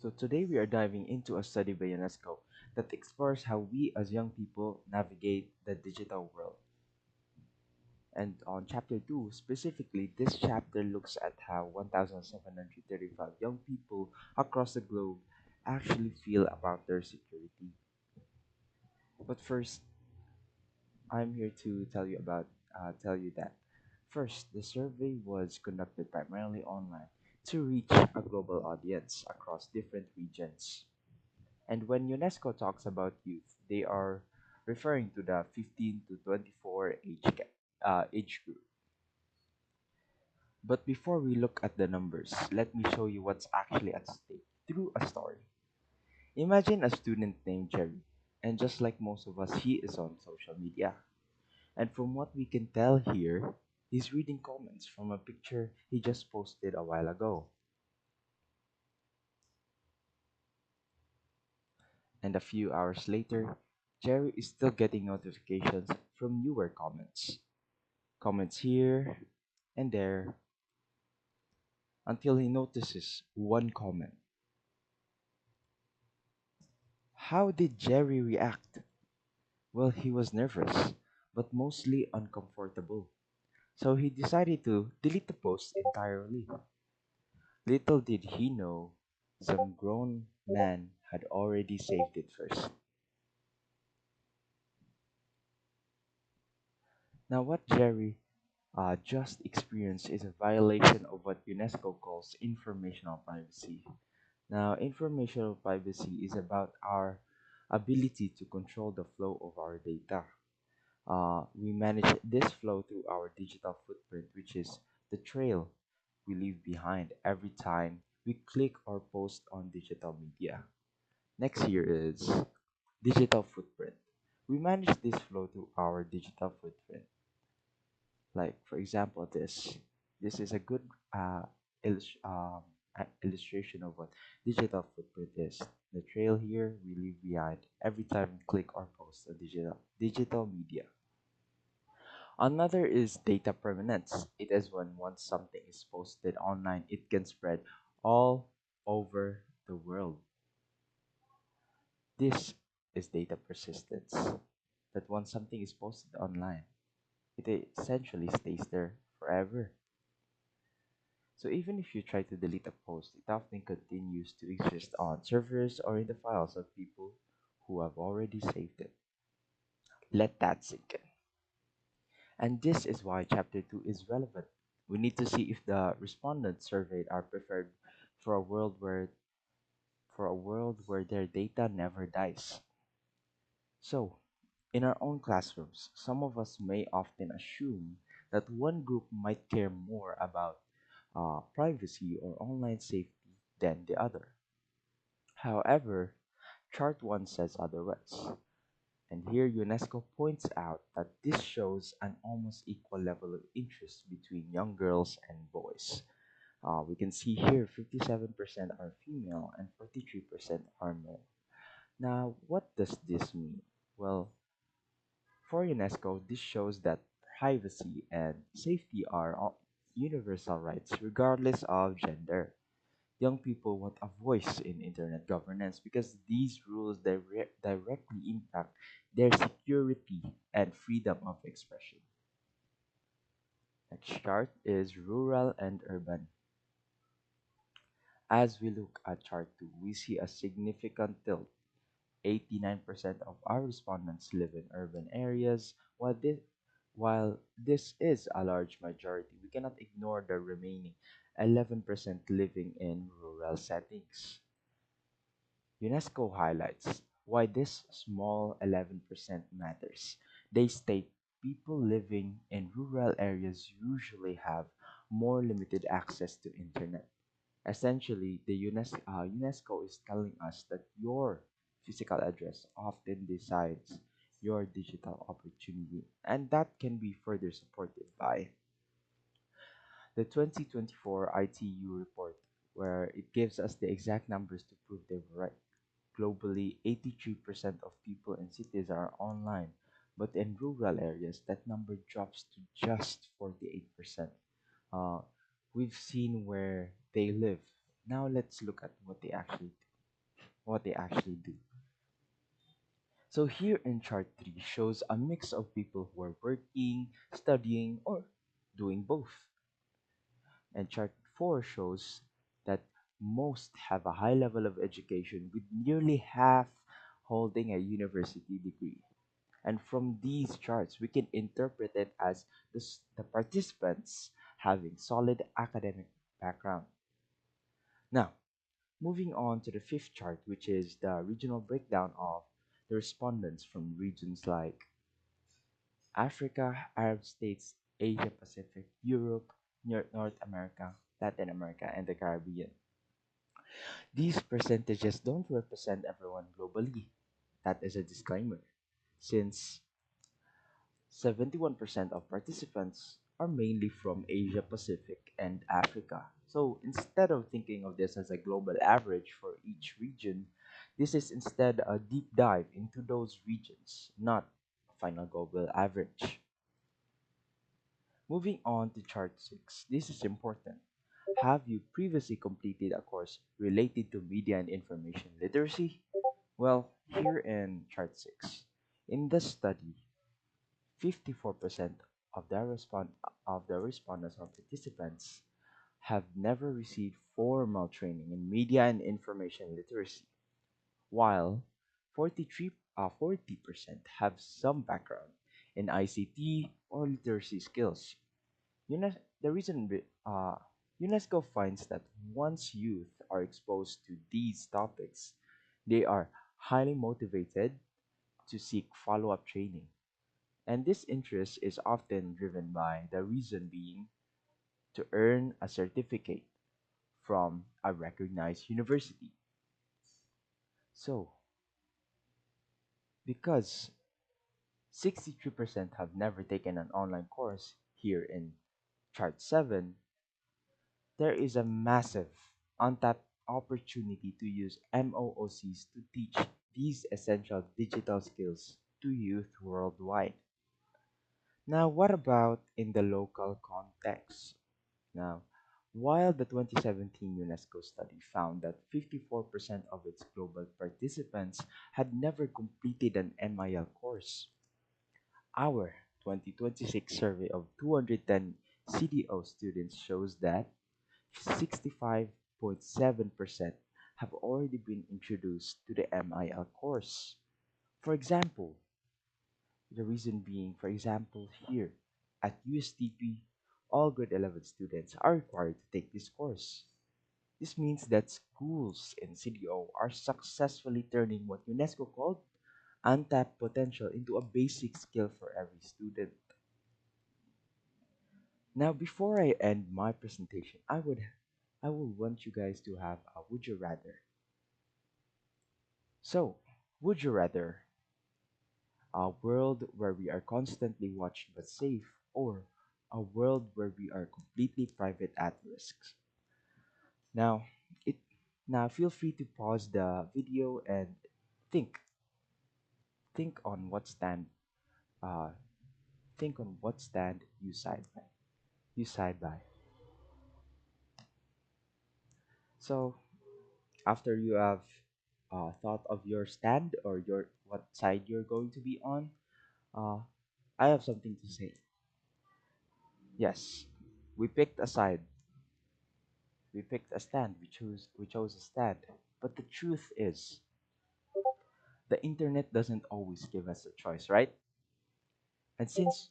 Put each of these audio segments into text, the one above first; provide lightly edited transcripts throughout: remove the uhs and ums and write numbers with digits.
So today we are diving into a study by UNESCO that explores how we as young people navigate the digital world. And on chapter 2, specifically, this chapter looks at how 1,735 young people across the globe actually feel about their security. But first, I'm here to tell you that first, the survey was conducted primarily online to reach a global audience across different regions. And when UNESCO talks about youth, they are referring to the 15 to 24 age group. But before we look at the numbers, let me show you what's actually at stake through a story. Imagine a student named Jerry, and just like most of us, he is on social media. And from what we can tell here, he's reading comments from a picture he just posted a while ago. And a few hours later, Jerry is still getting notifications from newer comments. Comments here and there until he notices one comment. How did Jerry react? Well, he was nervous, but mostly uncomfortable. So he decided to delete the post entirely. Little did he know, some grown man had already saved it first. Now, what Jerry just experienced is a violation of what UNESCO calls informational privacy. Now, informational privacy is about our ability to control the flow of our data. We manage this flow through our digital footprint, which is the trail we leave behind every time we click or post on digital media. Next here is digital footprint. We manage this flow through our digital footprint. Like for example, this is a good illustration of what digital footprint is. The trail here we leave behind every time we click or post a digital media. Another is data permanence. It is when once something is posted online, it can spread all over the world. This is data persistence. That once something is posted online, it essentially stays there forever. So even if you try to delete a post, it often continues to exist on servers or in the files of people who have already saved it. Let that sink in. And this is why chapter 2 is relevant. We need to see if the respondents surveyed are preferred for a world where their data never dies. So, in our own classrooms, some of us may often assume that one group might care more about privacy or online safety than the other. However, Chart 1 says otherwise. And here UNESCO points out that this shows an almost equal level of interest between young girls and boys. We can see here 57% are female and 43% are male. Now, what does this mean? Well, for UNESCO, this shows that privacy and safety are all universal rights regardless of gender. Young people want a voice in internet governance because these rules directly impact their security and freedom of expression. Next chart is rural and urban. As we look at chart 2, we see a significant tilt. 89% of our respondents live in urban areas, while this is a large majority, we cannot ignore the remaining 11% living in rural settings. UNESCO highlights why this small 11% matters. They state people living in rural areas usually have more limited access to internet. Essentially, the UNESCO is telling us that your physical address often decides your digital opportunity, and that can be further supported by the 2024 ITU report, where it gives us the exact numbers to prove they were right. Globally, 83% of people in cities are online, but in rural areas, that number drops to just 48%. Uh, we've seen where they live. Now let's look at what they actually do. what they actually do. So here in chart 3 shows a mix of people who are working, studying, or doing both. And chart 4 shows that most have a high level of education, with nearly half holding a university degree. And from these charts, we can interpret it as the participants having solid academic background. Now, moving on to the fifth chart, which is the regional breakdown of the respondents from regions like Africa, Arab states, Asia Pacific, Europe, North America, Latin America, and the Caribbean. These percentages don't represent everyone globally. That is a disclaimer, since 71% of participants are mainly from Asia Pacific and Africa. So instead of thinking of this as a global average for each region, this is instead a deep dive into those regions, not a final global average. Moving on to chart 6, this is important. Have you previously completed a course related to media and information literacy? Well, here in chart 6, in the study, 54% of the respondents or participants have never received formal training in media and information literacy, while 40% have some background in ICT or literacy skills. The reason UNESCO finds that once youth are exposed to these topics, they are highly motivated to seek follow-up training. And this interest is often driven by the reason being to earn a certificate from a recognized university. So, because 63% have never taken an online course here in chart 7, there is a massive untapped opportunity to use MOOCs to teach these essential digital skills to youth worldwide. Now, what about in the local context? Now, while the 2017 UNESCO study found that 54% of its global participants had never completed an MIL course, our 2026 survey of 210 CDO students shows that 65.7% have already been introduced to the MIL course. For example, the reason being, for example, here at USTP, all grade 11 students are required to take this course. This means that schools in CDO are successfully turning what UNESCO called untapped potential into a basic skill for every student. Now, before I end my presentation, I would want you guys to have a would you rather. So, would you rather a world where we are constantly watched but safe, or a world where we are completely private at risk? Now, it feel free to pause the video and think think on what stand uh think on what stand you side by. So after you have thought of your stand or your what side you're going to be on, uh, I have something to say. Yes, we picked a side. We picked a stand. We chose a stand. But the truth is, the internet doesn't always give us a choice, right? And since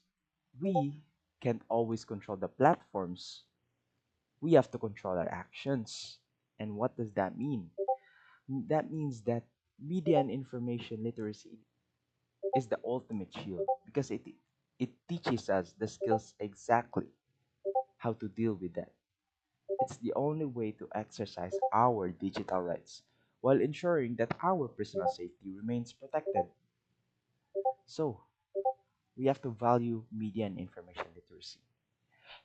we can't always control the platforms, we have to control our actions. And what does that mean? That means that media and information literacy is the ultimate shield because it teaches us the skills exactly how to deal with that. It's the only way to exercise our digital rights while ensuring that our personal safety remains protected. So, we have to value media and information literacy.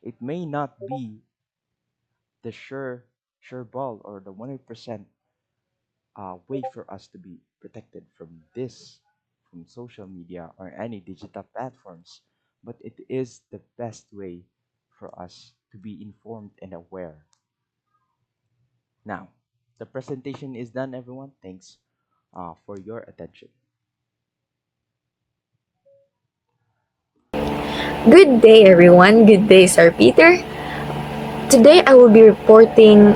It may not be the sure ball or the 100% way for us to be protected from social media or any digital platforms, but it is the best way for us to be informed and aware. Now, The presentation is done, everyone. Thanks for your attention. Good day, everyone. Good day, Sir Peter. Today I will be reporting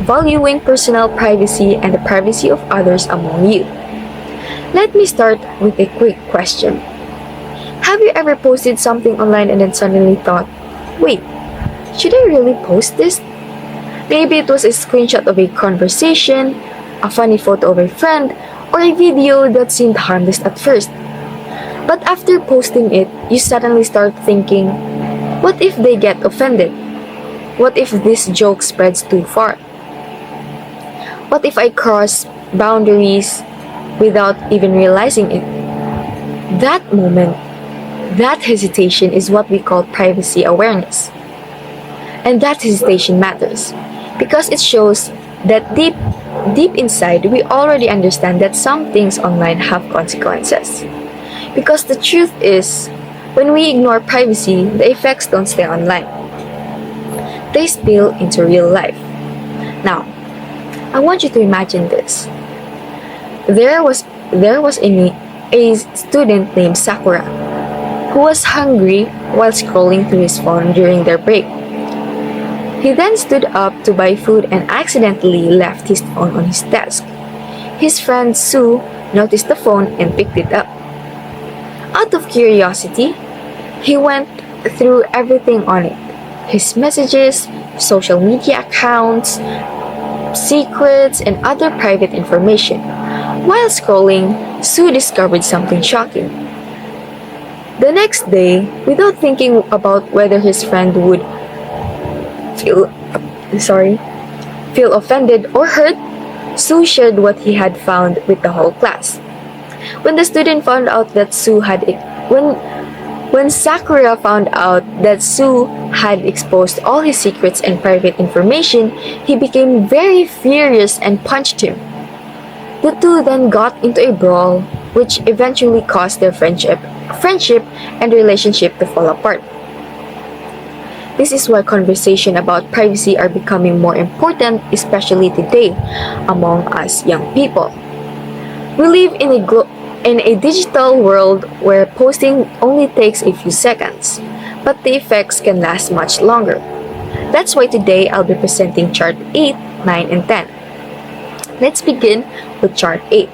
valuing personal privacy and the privacy of others among you. Let me start with a quick question. Have you ever posted something online and then suddenly thought, wait, should I really post this? Maybe it was a screenshot of a conversation, a funny photo of a friend, or a video that seemed harmless at first. But after posting it, you suddenly start thinking, what if they get offended? What if this joke spreads too far? What if I cross boundaries without even realizing it? That moment, that hesitation is what we call privacy awareness. And that hesitation matters because it shows that deep inside we already understand that some things online have consequences. Because the truth is, when we ignore privacy, the effects don't stay online. They spill into real life. Now, I want you to imagine this. There was a student named Sakura who was hungry while scrolling through his phone during their break. He then stood up to buy food and accidentally left his phone on his desk. His friend Sue noticed the phone and picked it up. Out of curiosity, he went through everything on it: his messages, social media accounts, secrets, and other private information. While scrolling, Sue discovered something shocking. The next day, without thinking about whether his friend would feel feel offended or hurt, Sue shared what he had found with the whole class. When the student found out that Sue had when Sakura found out that Sue had exposed all his secrets and private information, he became very furious and punched him. The two then got into a brawl, which eventually caused their friendship and relationship to fall apart. This is why conversation about privacy are becoming more important, especially today among us young people. We live in a digital world where posting only takes a few seconds, but the effects can last much longer. That's why today I'll be presenting chart 8, 9, and 10. Let's begin with chart 8.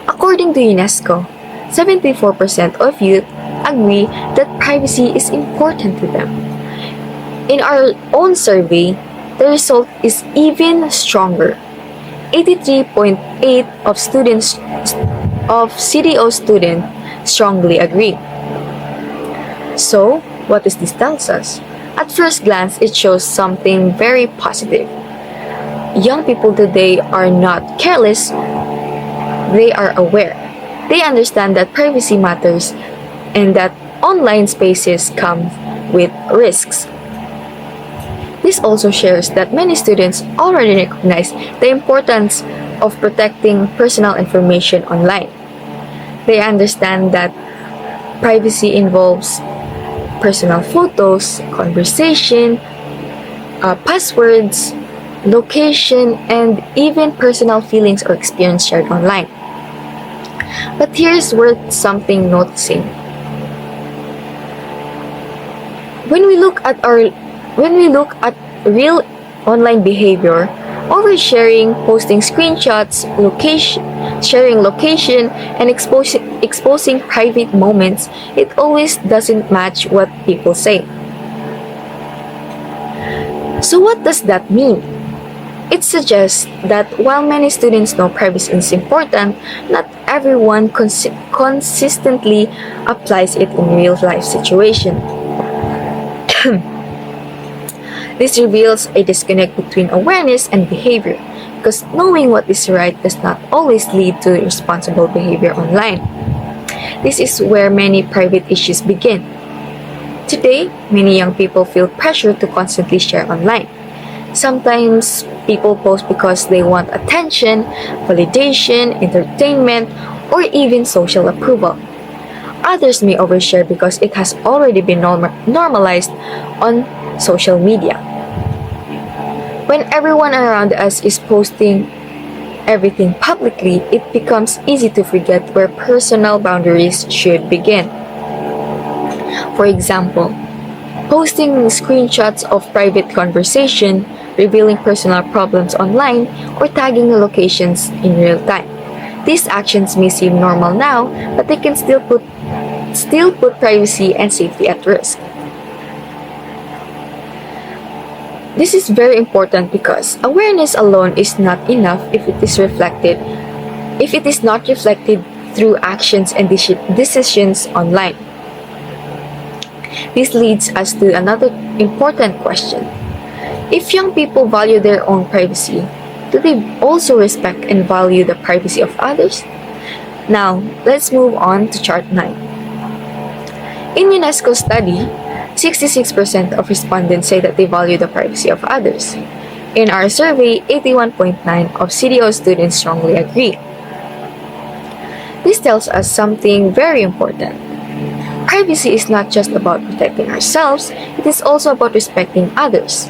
According to UNESCO, 74% of youth agree that privacy is important to them. In our own survey, the result is even stronger. 83.8 of CDO students strongly agree. So, what does this tell us? At first glance, it shows something very positive. Young people today are not careless, they are aware. They understand that privacy matters and that online spaces come with risks. This also shares that many students already recognize the importance of protecting personal information online. They understand that privacy involves personal photos, conversation, passwords, location, and even personal feelings or experience shared online. But here's worth something noticing. When we look at real online behavior, oversharing, posting screenshots, sharing location, and exposing private moments, it always doesn't match what people say. So what does that mean? It suggests that while many students know privacy is important, not everyone consistently applies it in real life situation. This reveals a disconnect between awareness and behavior, because knowing what is right does not always lead to responsible behavior online. This is where many private issues begin. Today, many young people feel pressure to constantly share online. Sometimes people post because they want attention, validation, entertainment, or even social approval. Others may overshare because it has already been normalized on social media. When everyone around us is posting everything publicly, it becomes easy to forget where personal boundaries should begin. For example, posting screenshots of private conversation, revealing personal problems online, or tagging locations in real time. These actions may seem normal now, but they can still put privacy and safety at risk. This is very important because awareness alone is not enough if it is not reflected through actions and decisions online. This leads us to another important question. If young people value their own privacy, do they also respect and value the privacy of others? Now, let's move on to chart 9. In UNESCO study, 66% of respondents say that they value the privacy of others. In our survey, 81.9% of CDO students strongly agree. This tells us something very important. Privacy is not just about protecting ourselves, it is also about respecting others.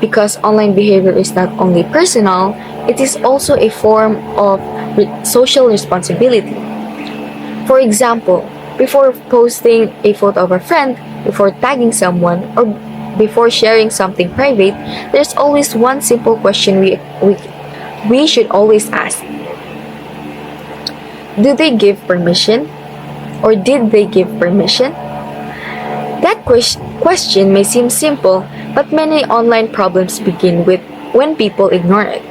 Because online behavior is not only personal, it is also a form of social responsibility. For example, before posting a photo of a friend, before tagging someone, or before sharing something private, there's always one simple question we should always ask. Do they give permission? Or did they give permission? That question may seem simple, but many online problems begin with when people ignore it.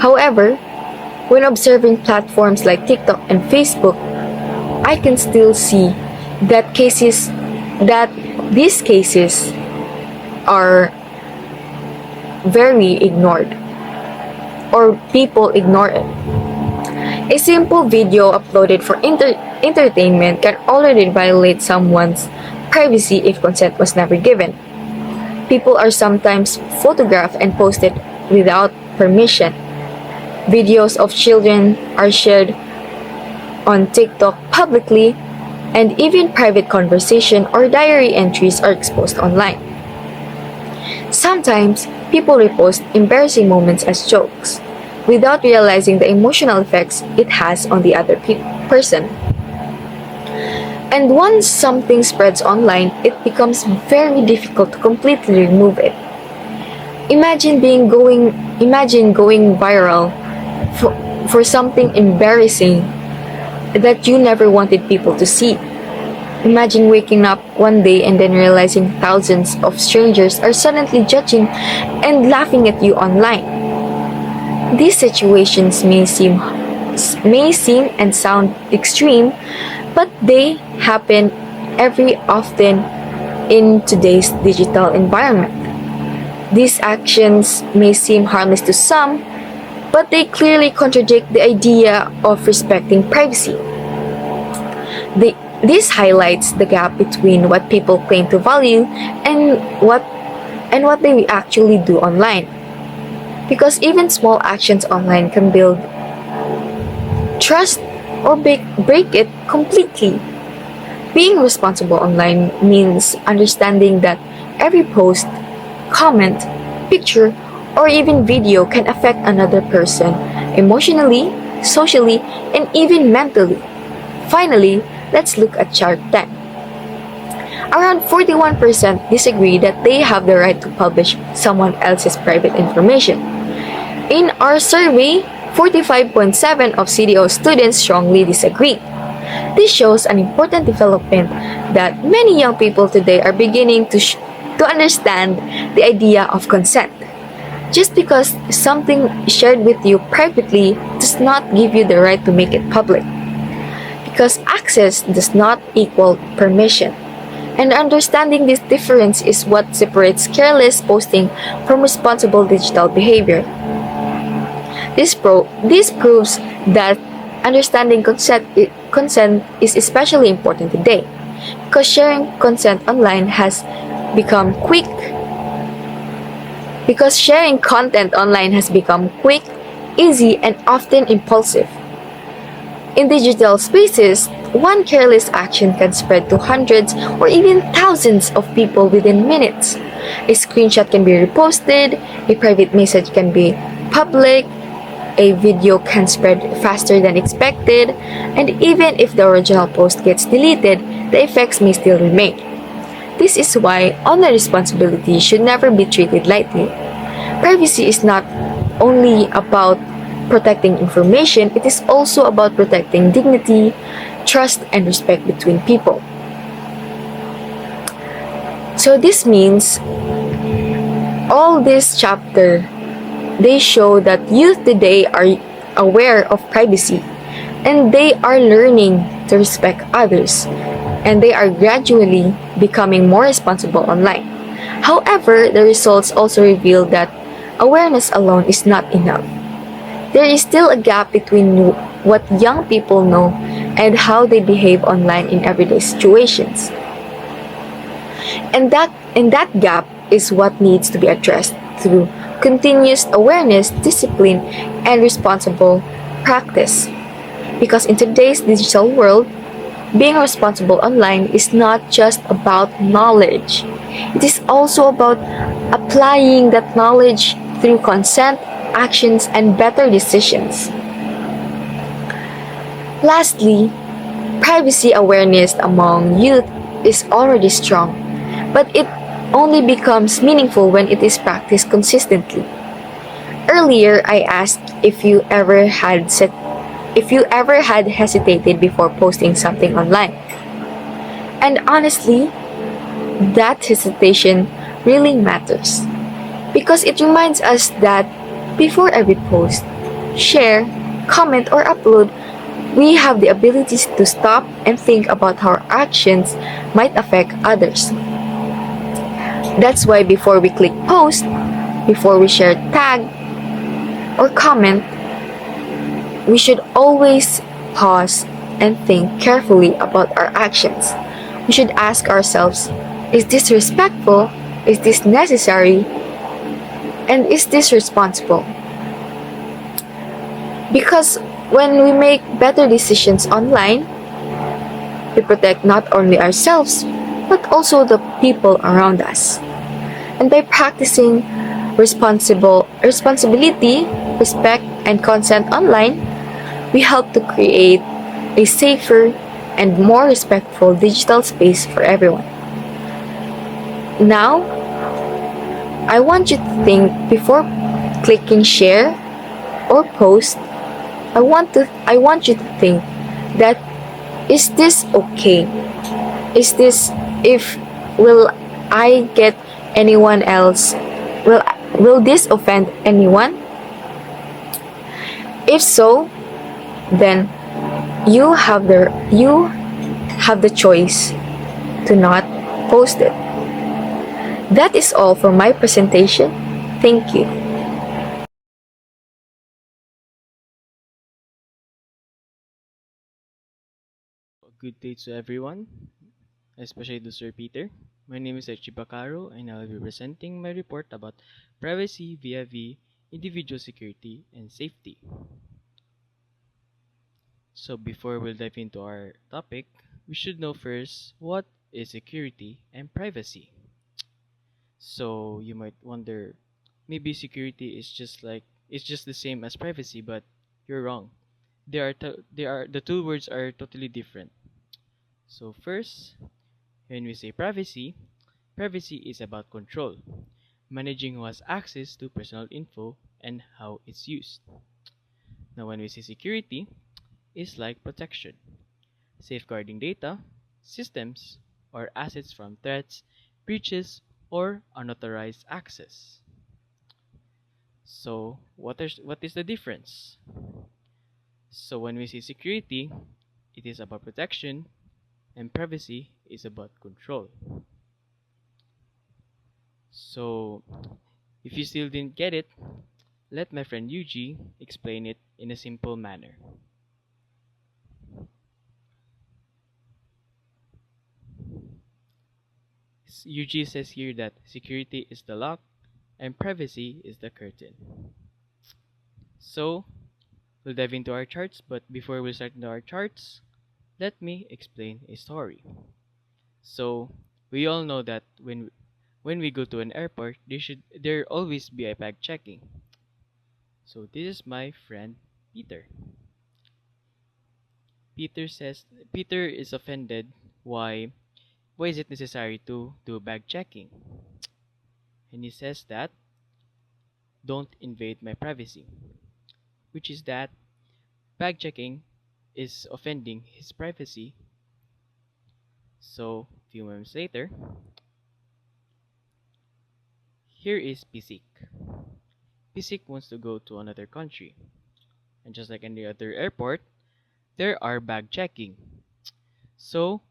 However, when observing platforms like TikTok and Facebook, I can still see that these cases are very ignored, or people ignore it. A simple video uploaded for entertainment can already violate someone's privacy if consent was never given. People are sometimes photographed and posted without permission. Videos of children are shared on TikTok publicly, and even private conversation or diary entries are exposed online. Sometimes, people repost embarrassing moments as jokes, without realizing the emotional effects it has on the other person. And once something spreads online, it becomes very difficult to completely remove it. Imagine going viral for something embarrassing that you never wanted people to see. Imagine waking up one day and then realizing thousands of strangers are suddenly judging and laughing at you online. These situations may seem and sound extreme, but they happen every often in today's digital environment. These actions may seem harmless to some, but they clearly contradict the idea of respecting privacy. This highlights the gap between what people claim to value and what they actually do online. Because even small actions online can build trust or break it completely. Being responsible online means understanding that every post, comment, picture, or even video can affect another person emotionally, socially, and even mentally. Finally, let's look at chart 10. Around 41% disagree that they have the right to publish someone else's private information. In our survey, 45.7% of CDO students strongly disagree. This shows an important development that many young people today are beginning to understand the idea of consent. Just because something is shared with you privately does not give you the right to make it public. Because access does not equal permission. And understanding this difference is what separates careless posting from responsible digital behavior. This proves that understanding consent is especially important today, because sharing consent online has become quick. Because sharing content online has become quick, easy, and often impulsive. In digital spaces, one careless action can spread to hundreds or even thousands of people within minutes. A screenshot can be reposted, a private message can be public, A video can spread faster than expected, and even if the original post gets deleted, the effects may still remain. This is why online responsibility should never be treated lightly. Privacy is not only about protecting information, it is also about protecting dignity, trust, and respect between people. So this means all this chapter, they show that youth today are aware of privacy and they are learning to respect others and they are gradually becoming more responsible online. However, the results also reveal that awareness alone is not enough. There is still a gap between what young people know and how they behave online in everyday situations. And that gap is what needs to be addressed through continuous awareness, discipline, and responsible practice. Because in today's digital world, being responsible online is not just about knowledge. It is also about applying that knowledge through consent, actions, and better decisions. Lastly, privacy awareness among youth is already strong, but it only becomes meaningful when it is practiced consistently. Earlier, I asked if you ever had hesitated before posting something online. And honestly, that hesitation really matters because it reminds us that before every post, share, comment, or upload, we have the ability to stop and think about how our actions might affect others. That's why before we click post, before we share tag or comment, we should always pause and think carefully about our actions. We should ask ourselves, is this respectful? Is this necessary? And is this responsible? Because when we make better decisions online, we protect not only ourselves, but also the people around us. And by practicing responsibility, respect, and consent online, we help to create a safer and more respectful digital space for everyone. Now, I want you to think before clicking share or post. I want you to think that, is this okay? Is this, if will I get anyone else, will this offend anyone? If so, then you have the choice to not post it. That is all for my presentation. Thank you. Good day to everyone, especially to Sir Peter. My name is Bacarro and I will be presenting my report about privacy vis-a-vis individual security and safety. So before we'll dive into our topic, we should know first what is security and privacy. So you might wonder, maybe security is it's just the same as privacy, but you're wrong. The two words are totally different. So first, when we say privacy, privacy is about control, managing who has access to personal info and how it's used. Now, when we say security, it's like protection, safeguarding data, systems, or assets from threats, breaches, or unauthorized access. So, what is the difference? So, when we say security, it is about protection, and privacy is about control. So, if you still didn't get it, let my friend Yuji explain it in a simple manner. Yuji says here that security is the lock and privacy is the curtain. So, we'll dive into our charts, but before we start into our charts, let me explain a story. So, we all know that when we go to an airport, there always be a bag checking. So this is my friend Peter. Peter says Peter is offended. Why? Why is it necessary to do bag checking? And he says that don't invade my privacy, which is that bag checking is offending his privacy. So, a few moments later, here is Pisik. Pisik wants to go to another country, and just like any other airport, there are bag checking. So,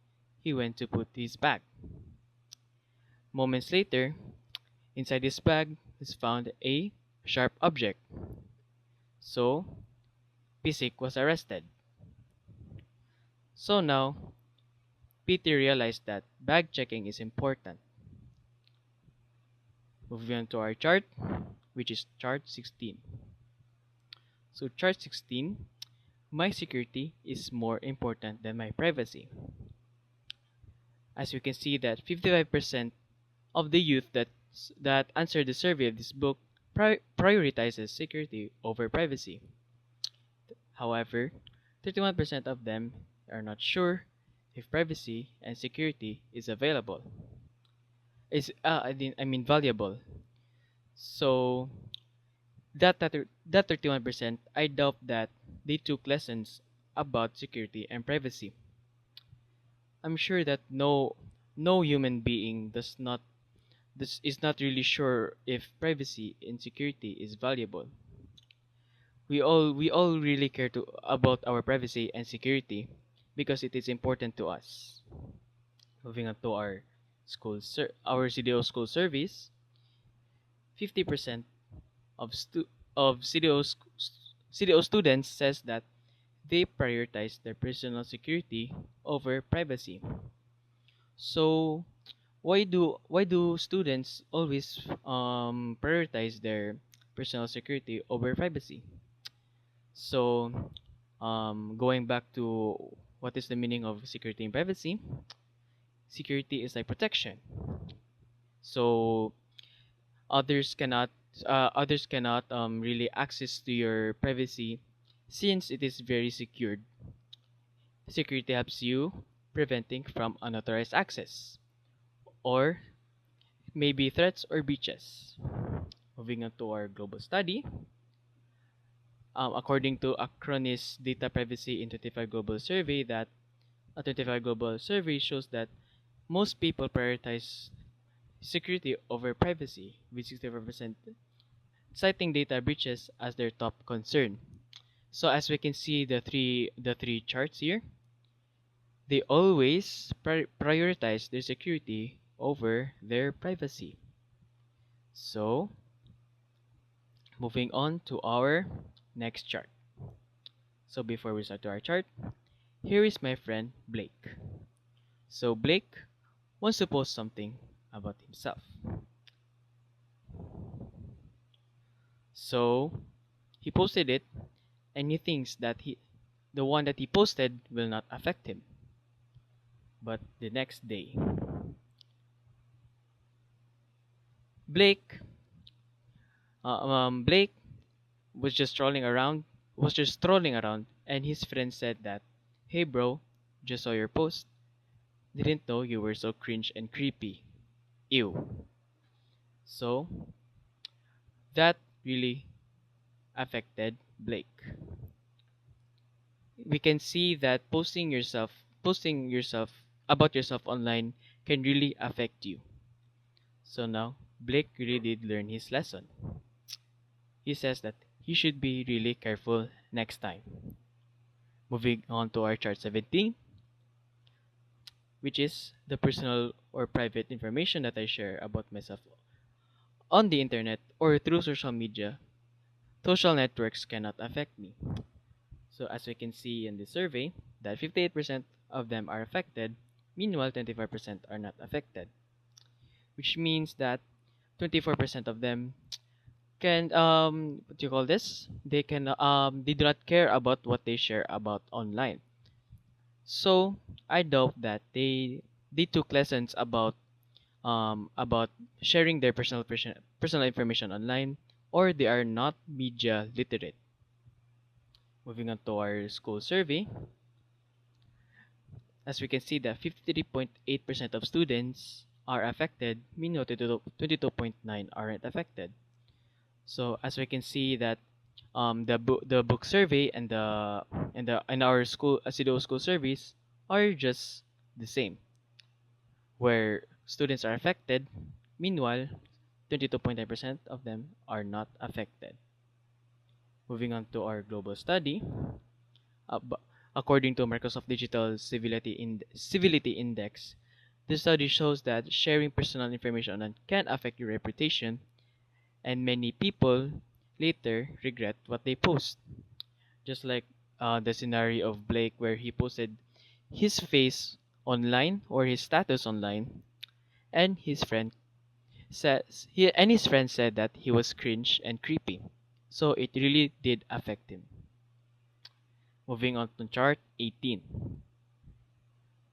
he went to put his bag. Moments later, inside his bag is found a sharp object. So, Pisik was arrested. So now, Peter realized that bag checking is important. Moving on to our chart, which is chart 16. So chart 16, my security is more important than my privacy. As you can see that 55% of the youth that answered the survey of this book prioritizes security over privacy. However, 31% of them are not sure if privacy and security is available. I mean valuable. So that 31%, I doubt that they took lessons about security and privacy. I'm sure that no human being does not this is not really sure if privacy and security is valuable. We all really care to about our privacy and security because it is important to us. Moving on to our our CDO school surveys, 50% of CDO students says that they prioritize their personal security over privacy. So why do students always prioritize their personal security over privacy? So going back to what is the meaning of security and privacy? Security is like protection. So others cannot really access to your privacy since it is very secured. Security helps you preventing from unauthorized access or maybe threats or breaches. Moving on to our global study, according to Acronis Data Privacy in 25 Global Survey, that a 25 Global Survey shows that most people prioritize security over privacy, with 64% citing data breaches as their top concern. So as we can see the three charts here, they always prioritize their security over their privacy. So moving on to our next chart. So before we start to our chart, here is my friend Blake. So Blake wants to post something about himself. So he posted it and he thinks that the one that he posted will not affect him. But the next day, Blake Blake was just strolling around and his friend said that, "Hey bro, just saw your post. Didn't know you were so cringe and creepy. Ew." So that really affected Blake. We can see that posting yourself about yourself online can really affect you. So now Blake really did learn his lesson. He says that he should be really careful next time. Moving on to our chart 17, which is the personal or private information that I share about myself on the internet or through social media. Social networks cannot affect me. So as we can see in the survey, that 58% of them are affected, meanwhile 25% are not affected, which means that 24% of them can what do you call this? They do not care about what they share about online. So I doubt that they took lessons about sharing their personal information online or they are not media literate. Moving on to our school survey, as we can see that 53.8% of students are affected, meanwhile 22.9 aren't affected. So as we can see that the book survey and our school CDO school surveys are just the same, where students are affected, meanwhile 22.9% of them are not affected. Moving on to our global study, uh, b- according to Microsoft Digital Civility Index, the study shows that sharing personal information online can affect your reputation, and many people later regret what they post. Just like the scenario of Blake, where he posted his face online or his status online, and his friend said that he was cringe and creepy. So it really did affect him. Moving on to chart 18.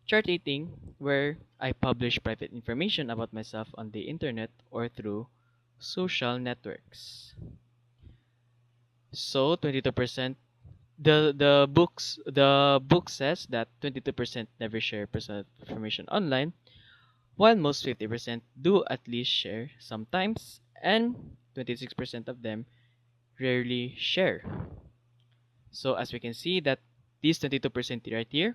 Chart 18, where I publish private information about myself on the internet or through social networks. So 22%, the book says that 22% never share personal information online, while most 50% do at least share sometimes, and 26% of them rarely share. So as we can see that these 22% right here,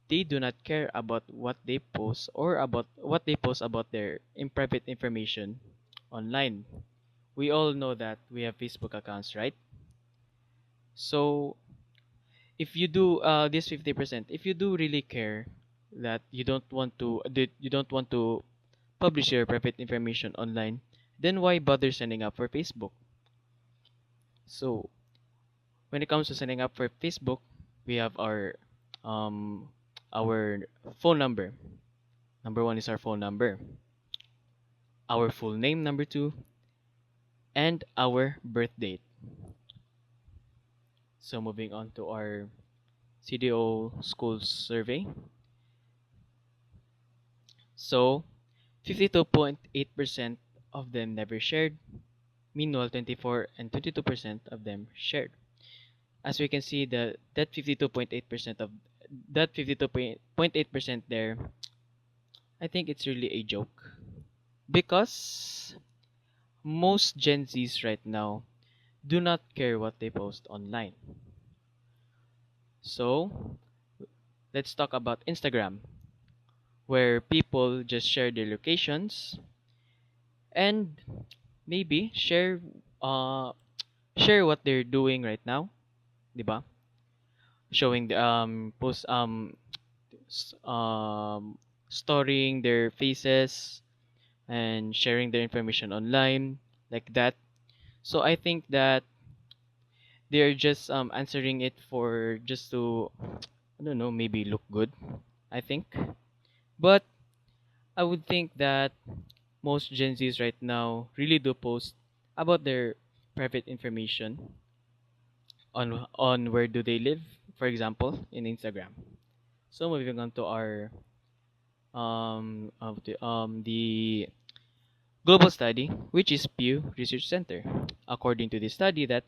they do not care about what they post or about what they post about their private information online. We all know that we have Facebook accounts, right? So if you do this 50%, if you do really care that you don't want to publish your private information online, then why bother signing up for Facebook? So when it comes to signing up for Facebook, we have um our phone number. Number one is our phone number, our full name, number two, and our birth date. So moving on to our CDO school survey. So 52.8% of them never shared, meanwhile 24 and 22% of them shared. As we can see, that 52.8% of that 52.8% there, I think it's really a joke, because most Gen Zs right now do not care what they post online. So let's talk about Instagram, where people just share their locations and maybe uh share what they're doing right now, 'di ba? Showing the post s- um storing their faces and sharing their information online like that. So I think that they're just answering it for just to, I don't know, maybe look good, I think. But I would think that most Gen Zs right now really do post about their private information on where do they live, for example, in Instagram. So moving on to our the global study, which is Pew Research Center. According to this study, that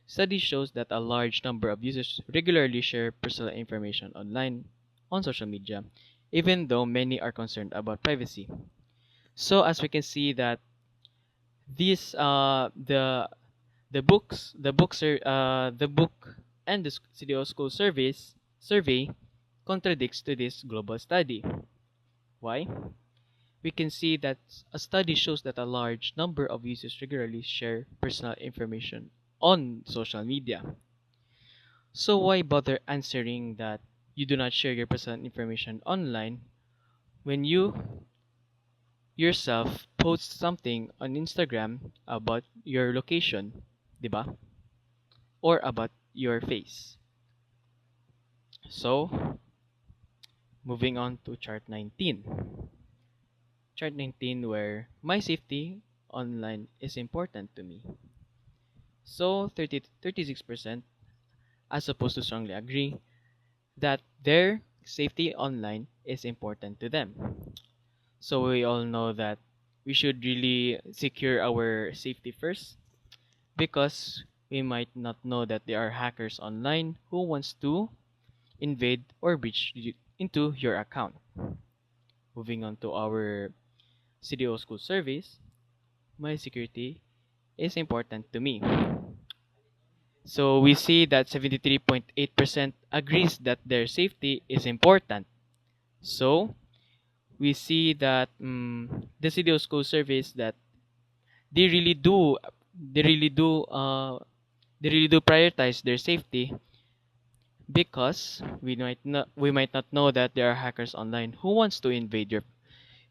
study shows that a large number of users regularly share personal information online on social media, even though many are concerned about privacy. So as we can see that these the book and the CDO school survey contradicts to this global study. Why? We can see that a study shows that a large number of users regularly share personal information on social media. So why bother answering that you do not share your personal information online when you yourself post something on Instagram about your location, 'di ba? Or about your face. So, moving on to chart 19. Chart 19, where my safety online is important to me. So 36% as opposed to strongly agree that their safety online is important to them. So we all know that we should really secure our safety first because we might not know that there are hackers online who wants to invade or breach into your account. Moving on to our CDO school surveys, my security is important to me. So we see that 73.8% agrees that their safety is important. So we see that the CDO school surveys that they really do they really do uh, they really do prioritize their safety because we might not know that there are hackers online who wants to invade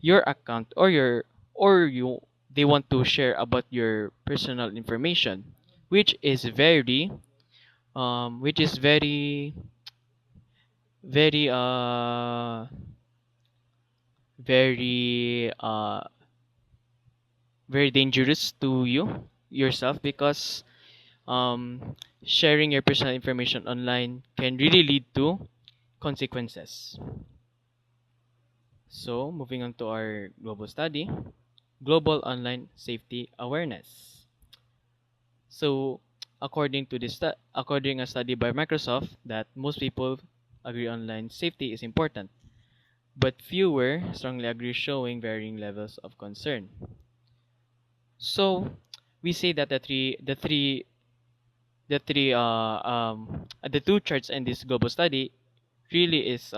your account or you they want to share about your personal information, which is very very very very dangerous to yourself because sharing your personal information online can really lead to consequences. So, moving on to our global study, global online safety awareness. So, according a study by Microsoft that most people agree online safety is important, but fewer strongly agree, showing varying levels of concern. So, we say that the two charts in this global study really is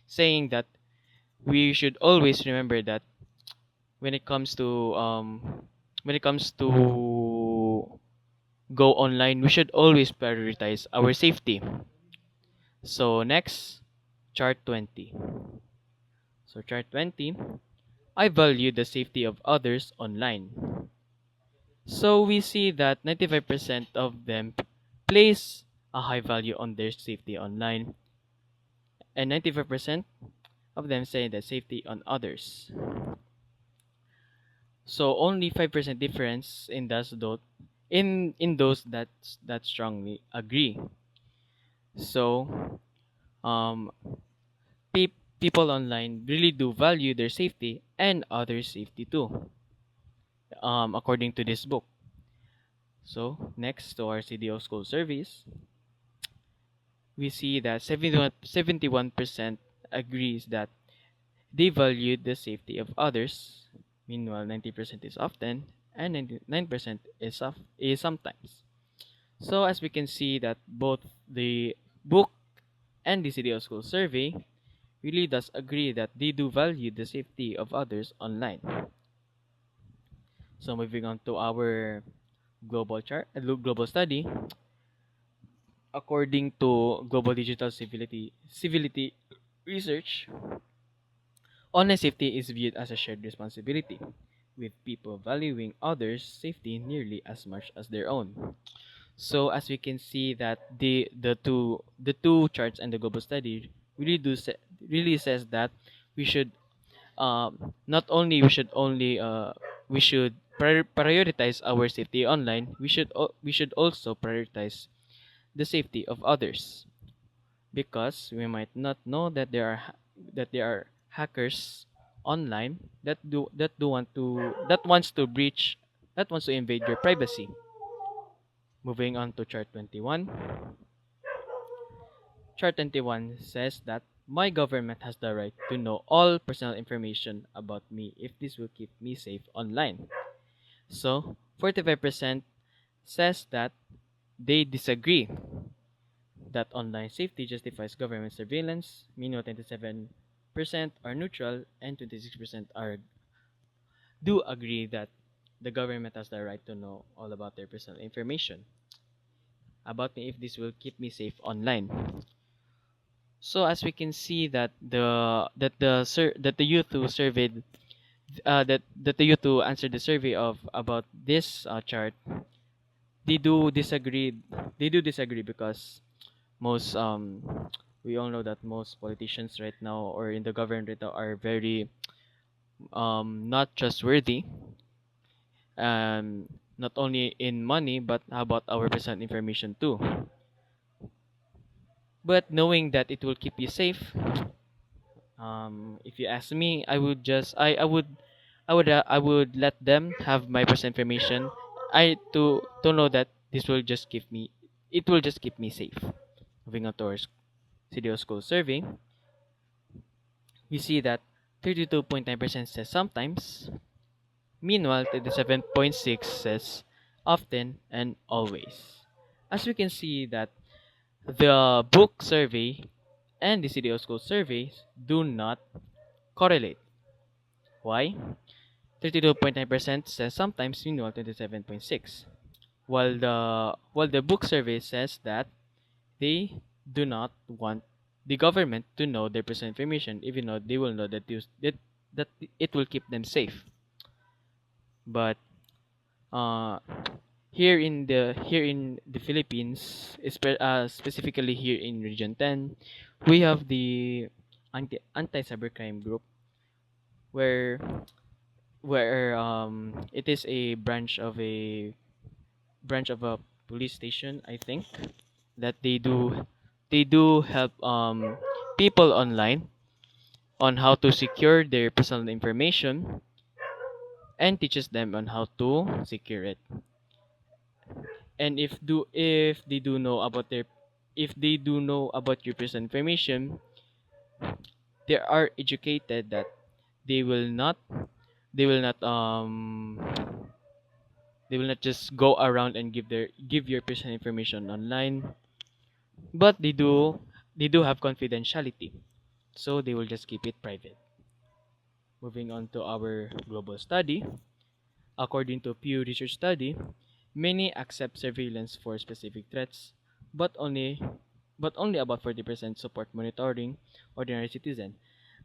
saying that we should always remember that when it comes to go online, we should always prioritize our safety. So next, chart 20. So chart 20, I value the safety of others online. So we see that 95% of them place a high value on their safety online, and 95% of them say that safety on others. So only 5% difference in those that strongly agree. So um people online really do value their safety and others' safety too. According to this book. So next to our CDO school surveys, we see that 71% agrees that they value the safety of others. Meanwhile, 90% is often and 99% is sometimes. So as we can see that both the book and the CDO school survey really does agree that they do value the safety of others online. So moving on to our global study, according to Global Digital Civility Research, online safety is viewed as a shared responsibility, with people valuing others' safety nearly as much as their own. So as we can see that the two charts and the global study really says that we should not only we should prioritize our safety online, we should also prioritize the safety of others because we might not know that there are hackers online that wants to invade your privacy. Moving on to chart 21. Chart 21 says that my government has the right to know all personal information about me if this will keep me safe online. So, 45% says that they disagree that online safety justifies government surveillance. Meanwhile, 27% are neutral and 26% are do agree that the government has the right to know all about their personal information about me if this will keep me safe online. So as we can see that the youth who surveyed that the youth who answered the survey of about this chart, they do disagree. They do disagree because most we all know that most politicians right now or in the government right now are very not trustworthy. Not only in money but how about our personal information too. But knowing that it will keep you safe, if you ask me, I would I would let them have my personal information. I to know that this will just give me it will just keep me safe. Moving on to our CDO school survey, we see that 32.9% says sometimes. Meanwhile, 37.6 says often and always. As we can see that the book survey and the CDO school surveys do not correlate. Why? 32.9% says sometimes, meanwhile 27.6. While the book survey says that they do not want the government to know their personal information, even though they will know that it will keep them safe. But uh, here in the Philippines, specifically here in Region 10, we have the anti-cybercrime group where it is a branch of a police station, I think, that they do help people online on how to secure their personal information and teaches them on how to secure it. And if they do know about your personal information, they are educated that they will not they will not they will not just go around and give your personal information online, but they do have confidentiality, so they will just keep it private. Moving on to our global study, according to Pew Research study, many accept surveillance for specific threats, but only about 40% support monitoring ordinary citizen,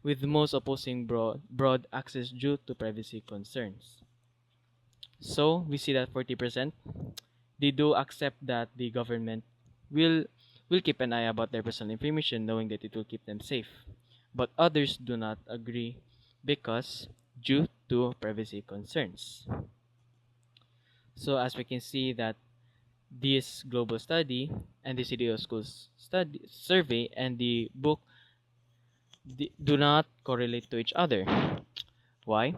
with most opposing broad access due to privacy concerns. So we see that 40% they do accept that the government will will keep an eye about their personal information, knowing that it will keep them safe. But others do not agree because due to privacy concerns. So as we can see that this global study and the CDO schools study survey and the book do not correlate to each other. Why?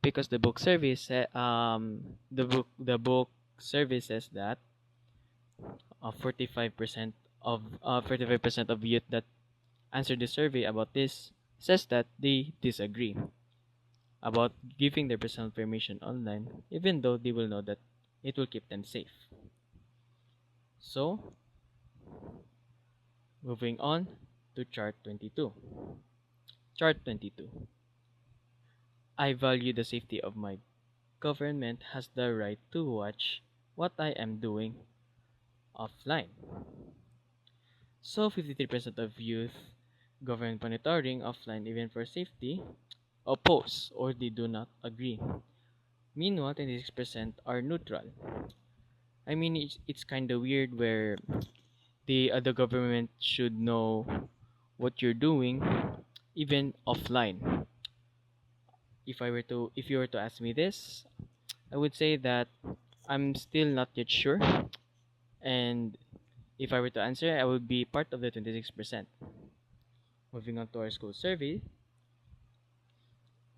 Because the book survey says that 45% of youth that answered the survey about this says that they disagree about giving their personal information online, even though they will know that it will keep them safe. So, moving on to chart 22. Chart 22. I value the safety of my government has the right to watch what I am doing offline. So 53% of youth government monitoring offline even for safety oppose or they do not agree. Meanwhile, 26% are neutral. I mean, it's kind of weird where the government should know what you're doing even offline. If you were to ask me this, I would say that I'm still not yet sure, and if I were to answer, I would be part of the 26%. Moving on to our school survey,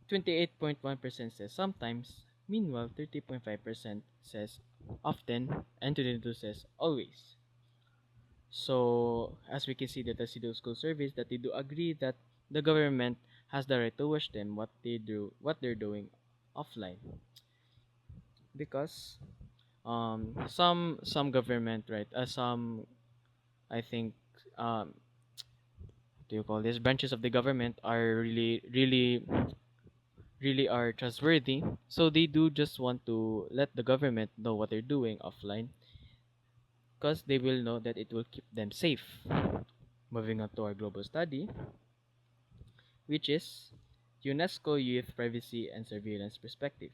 28.1% says sometimes, meanwhile 30.5% says often, and 22 says always. So as we can see that the CDO school surveys that they do agree that the government has the right to watch them what they're doing offline, because some government, right, some, I think, what do you call this, branches of the government are really are trustworthy, so they do just want to let the government know what they're doing offline because they will know that it will keep them safe. Moving on to our global study, which is UNESCO Youth Privacy and Surveillance Perspective.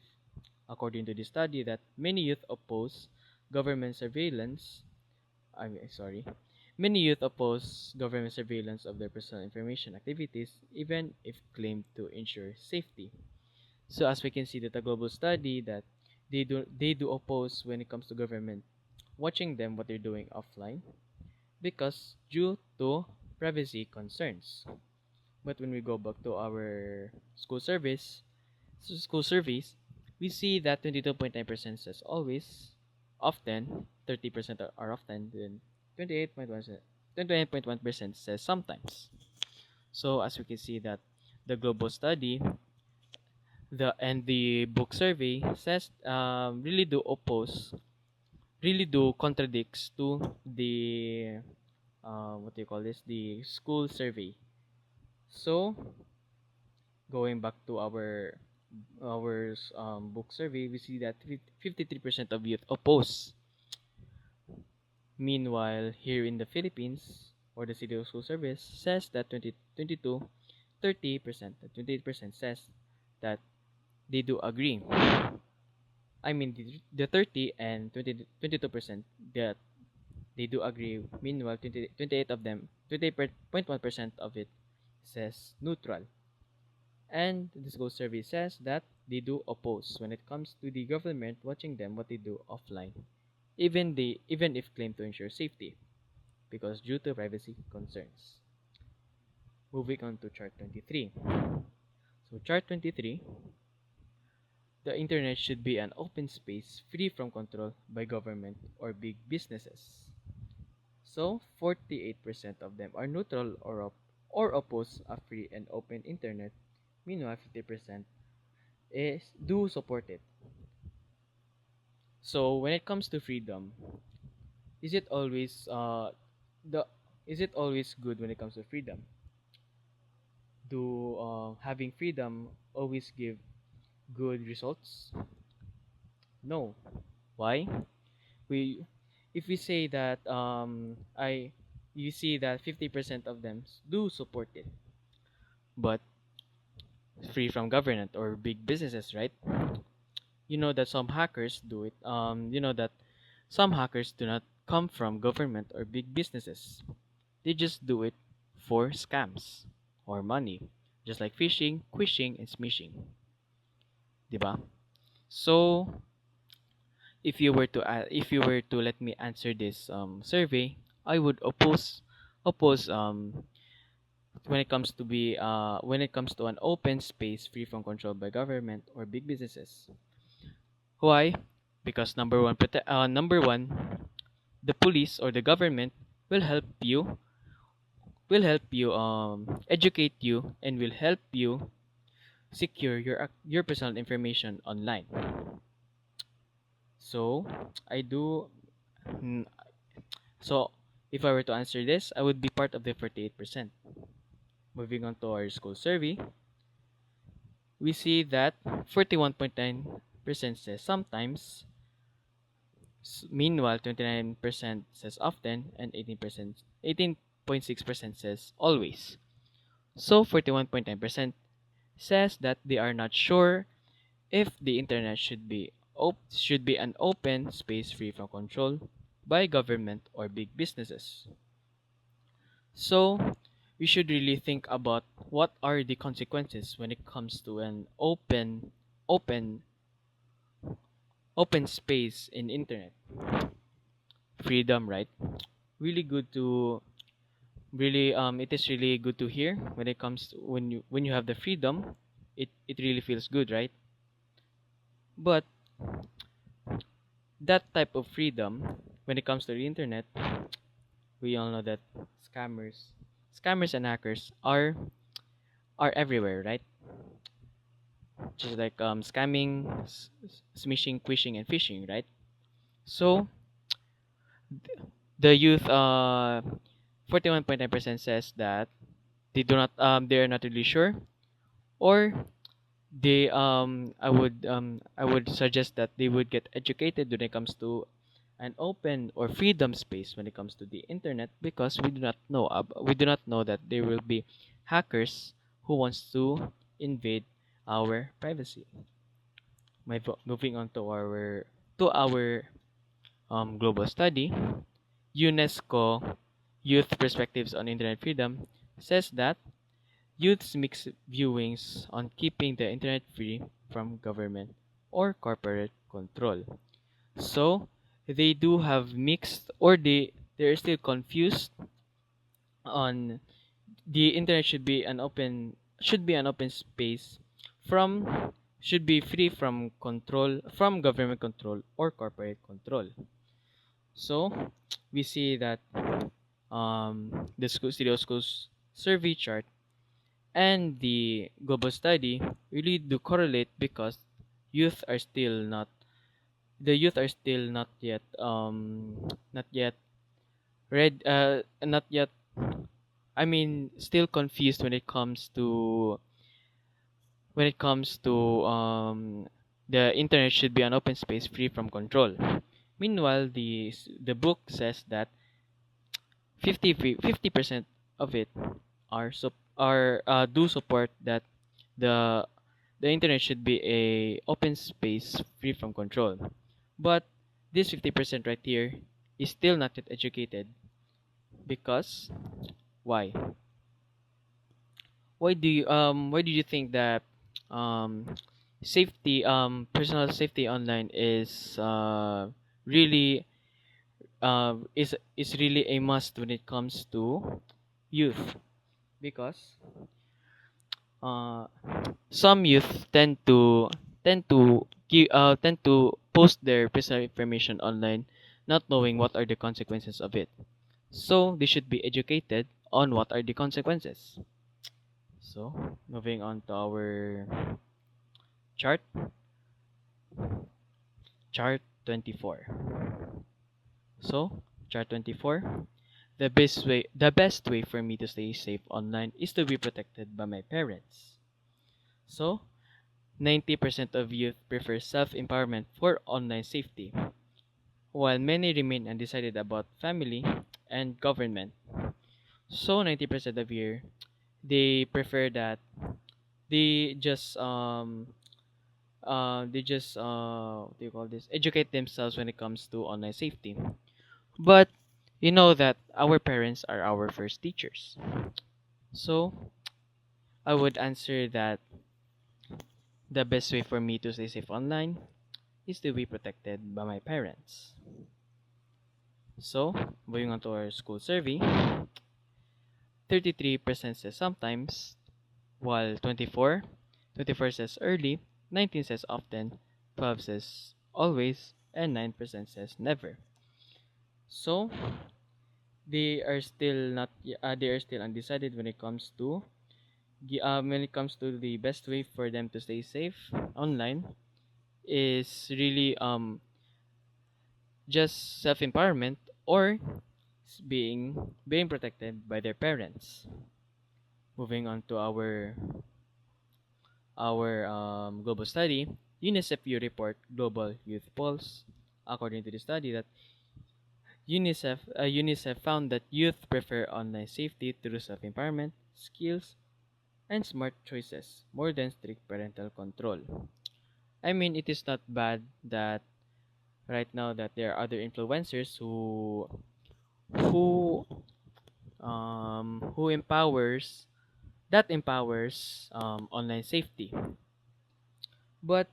According to the study, that many youth oppose government surveillance. Sorry. Many youth oppose government surveillance of their personal information activities, even if claimed to ensure safety. So as we can see that the global study that they do oppose when it comes to government watching them what they're doing offline because due to privacy concerns. But when we go back to our school service, school surveys, we see that 22.9% says always, often, 30% are often, then 28.1% says sometimes. So as we can see that the global study, the book survey says really do contradicts to the what do you call this, the school survey. So going back to our book survey, we see that 53% of youth oppose. Meanwhile, here in the Philippines, or the City of School Service says that 2022, 30%, 28% says that they do agree. I mean, the 30 and 22% that they do agree. Meanwhile, 28 of them, 28.1% of it says neutral. And the school survey says that they do oppose when it comes to the government watching them what they do offline, even if claim to ensure safety, because due to privacy concerns. Moving on to chart 23. So chart 23, the internet should be an open space free from control by government or big businesses. So 48% of them are neutral or oppose a free and open internet. Meanwhile, 50% is do support it. So when it comes to freedom, is it always the is it always good when it comes to freedom? Do having freedom always give good results? No. Why? We if we say that I you see that 50% of them do support it, but free from government or big businesses, right? You know that some hackers do it. You know that some hackers do not come from government or big businesses. They just do it for scams or money, just like phishing, quishing, and smishing, diba? So if you were to let me answer this survey, I would oppose when it comes to an open space free from control by government or big businesses. Why? Because number one, the police or the government will help you educate you and will help you secure your personal information online. So I do mm, so if I were to answer this, I would be part of the 48%. Moving on to our school survey, we see that 41.9% says sometimes, meanwhile 29% says often, and 18.6% says always. So 41.9% says that they are not sure if the internet should be an open space free from control by government or big businesses. So we should really think about what are the consequences when it comes to an open open space in internet. Freedom, right? Really good to really it is really good to hear when it comes to when you have the freedom, it really feels good, right? But that type of freedom when it comes to the internet, we all know that scammers and hackers are everywhere, right? Just like scamming, smishing, quishing, and phishing, right? So the youth 41.9% says that they are not really sure, or they I would suggest that they would get educated when it comes to an open or freedom space when it comes to the internet, because we do not know that there will be hackers who wants to invade our privacy. Moving on to our global study, UNESCO Youth Perspectives on Internet Freedom says that youth's mixed viewings on keeping the internet free from government or corporate control. So they do have mixed, or they're still confused on the internet should be an open space from should be free from control from government control or corporate control. So we see that the studio schools survey chart and the global study really do correlate because youth are still not the youth are still not yet not yet I mean still confused when it comes to the internet should be an open space free from control. Meanwhile, the book says that 50% of it are do support that the the internet should be a open space free from control. But this 50% right here is still not yet educated because why? Why do you think that um safety personal safety online really is really a must when it comes to youth? Because uh some youth tend to post their personal information online not knowing what are the consequences of it. So they should be educated on what are the consequences. So moving on to our chart chart 24. So chart 24, the best way for me to stay safe online is to be protected by my parents. So 90% of youth prefer self-empowerment for online safety, while many remain undecided about family and government. So 90% of you they prefer that they just what do you call this, educate themselves when it comes to online safety. But you know that our parents are our first teachers. So I would answer that the best way for me to stay safe online is to be protected by my parents. So moving on to our school survey, 33% says sometimes, while 24 says early, 19 says often, 12 says always, and 9% says never. So they are still undecided when it comes to the best way for them to stay safe online is really just self empowerment or being protected by their parents. Moving on to our global study, UNICEF U report Global Youth Pulse. According to the study, that UNICEF found that youth prefer online safety through self empowerment, skills, and smart choices more than strict parental control. I mean, it is not bad that right now that there are other influencers who who empowers online safety. But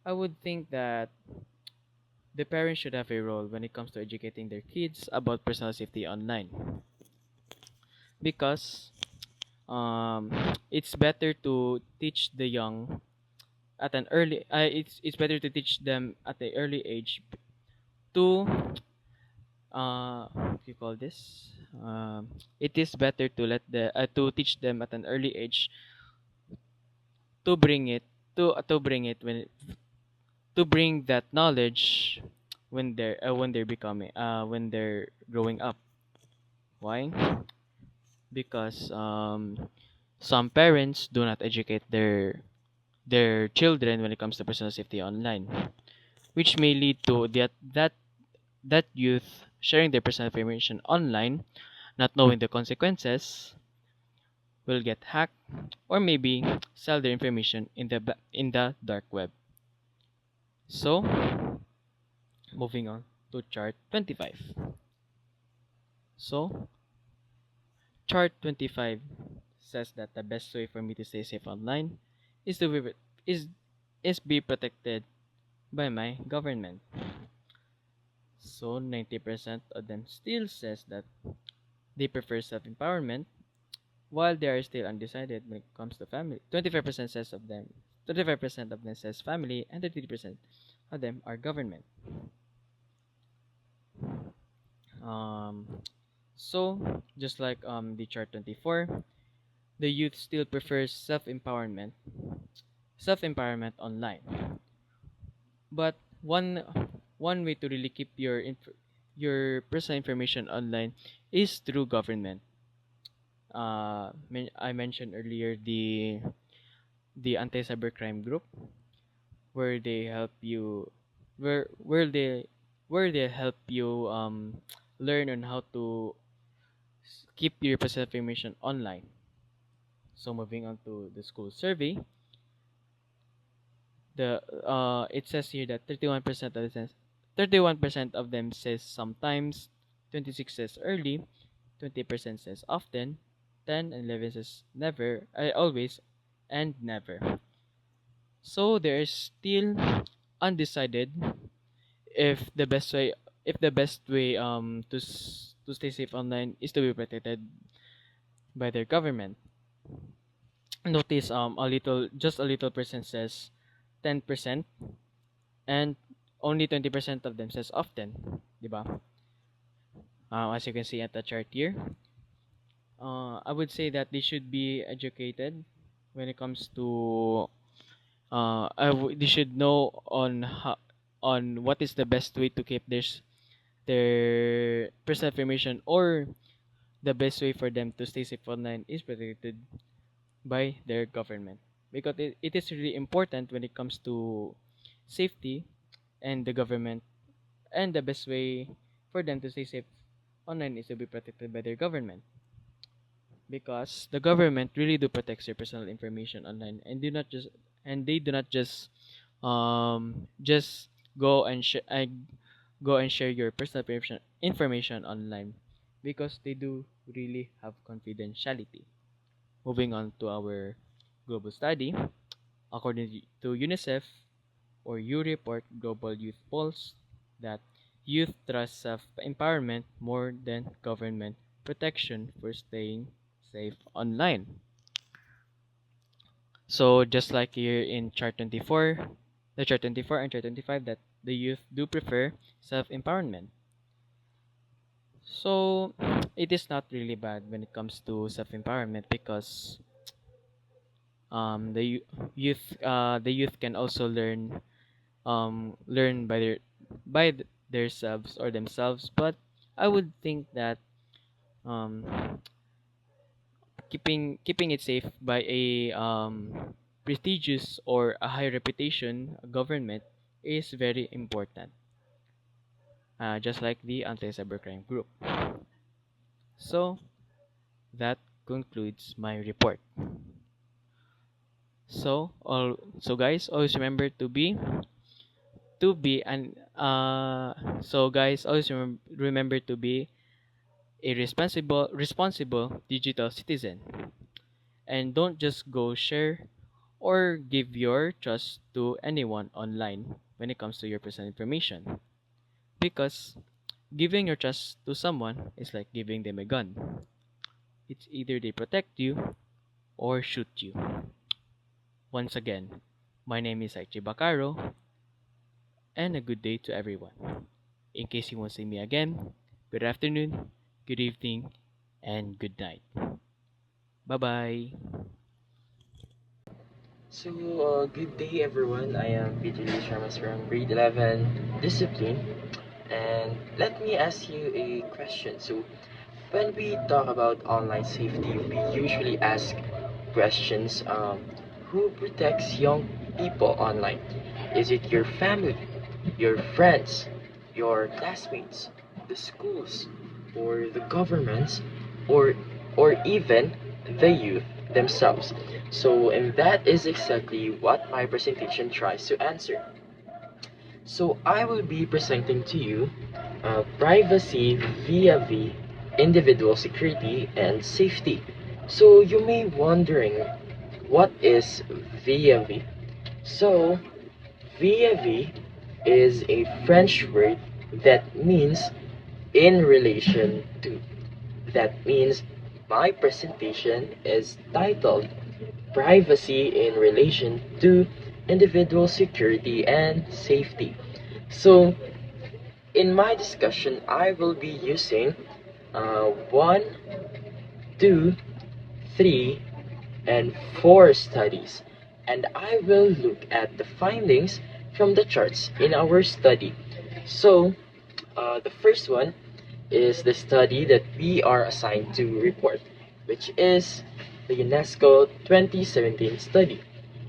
I would think that the parents should have a role when it comes to educating their kids about personal safety online because it's better to teach the young at an early it's better to teach them at the early age to what do you call this it is better to to teach them at an early age to bring it to bring it to bring that knowledge when they're becoming when they're growing up. Why? Because some parents do not educate their children when it comes to personal safety online, which may lead to that youth sharing their personal information online, not knowing the consequences, will get hacked or maybe sell their information in the dark web. So, moving on to chart 25. So, chart 25 says that the best way for me to stay safe online is to is is be protected by my government. So 90% of them still says that they prefer self-empowerment while they are still undecided when it comes to family. 25% says of them 35% of them says family, and 33% of them are government. Um, so just like the chart 24, the youth still prefers self-empowerment online. But one way to really keep your personal information online is through government. I mentioned earlier the anti-cybercrime group, where they help you where where they help you learn on how to keep your personal information online. So moving on to the school survey, the it says here that 31% of them says sometimes, 26 says early, 20% says often, 10 and 11 says never, always, and never. So there is still undecided if the best way to stay safe online is to be protected by their government. Notice a little percent says 10%, and only 20% of them says often, diba? As you can see at the chart here, I would say that they should be educated when it comes to they should know on what is the best way to keep their personal information, or the best way for them to stay safe online is protected by their government, because it is really important when it comes to safety and the government, and the best way for them to stay safe online is to be protected by their government, because the government really do protect your personal information online, and they do not just go and go and share your personal information online, because they do really have confidentiality. Moving on to our global study, according to UNICEF, or you report global youth polls, that youth trust self-empowerment more than government protection for staying safe online. So just like here in chart 24 and chart 25, that the youth do prefer self-empowerment. So it is not really bad when it comes to self-empowerment, because the youth can also learn by themselves or themselves. But I would think that um, keeping it safe by a prestigious or a high reputation government is very important, just like the anti-cybercrime group. So that concludes my report. So guys, always remember to be an so guys always remember to be a responsible digital citizen, and don't just go share or give your trust to anyone online when it comes to your personal information, because giving your trust to someone is like giving them a gun. It's either they protect you or shoot you. Once again, my name is Bacarro, and a good day to everyone. In case you won't see me again, good afternoon, good evening, and good night. Bye bye. So, good day everyone. I am Ramas from grade 11 discipline, and let me ask you a question. So, when we talk about online safety, we usually ask questions, who protects young people online? Is it your family, your friends, your classmates, the schools, or the governments, or even the youth themselves? So, and that is exactly what my presentation tries to answer. So I will be presenting to you privacy vis-a-vis individual security and safety. So you may wondering, what is vis-a-vis? So vis-a-vis is a French word that means in relation to. That means my presentation is titled privacy in relation to individual security and safety. So, in my discussion, I will be using 1, 2, 3, and 4 studies, and I will look at the findings from the charts in our study. So, the first one is the study that we are assigned to report, which is the UNESCO 2017 study,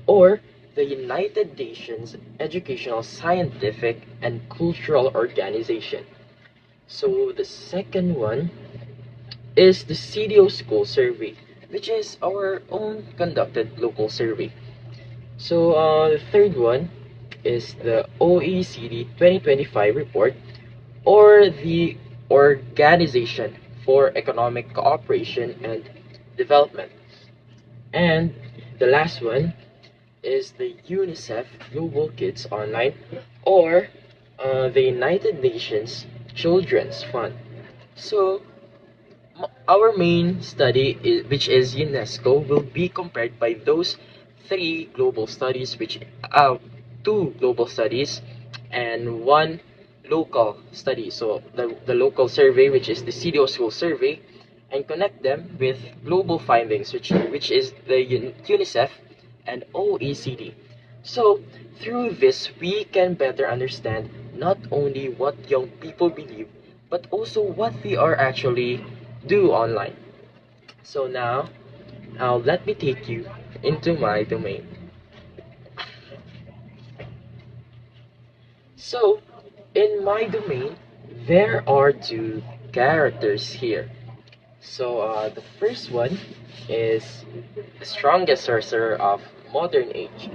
or the United Nations Educational, Scientific, and Cultural Organization. So the second one is the CDO School Survey, which is our own conducted local survey. So the third one is the OECD 2025 report, or the Organization for Economic Cooperation and Development. And the last one is the UNICEF Global Kids Online, or the United Nations Children's Fund. So our main study, which is UNESCO, will be compared by those three global studies, which two global studies and one local study. So the local survey, which is the CDO School Survey, and connect them with global findings, which is the UNICEF and OECD. So through this, we can better understand not only what young people believe, but also what they are actually do online. So now, let me take you into my domain. So, in my domain, there are two characters here. So, the first one is the strongest sorcerer of modern age.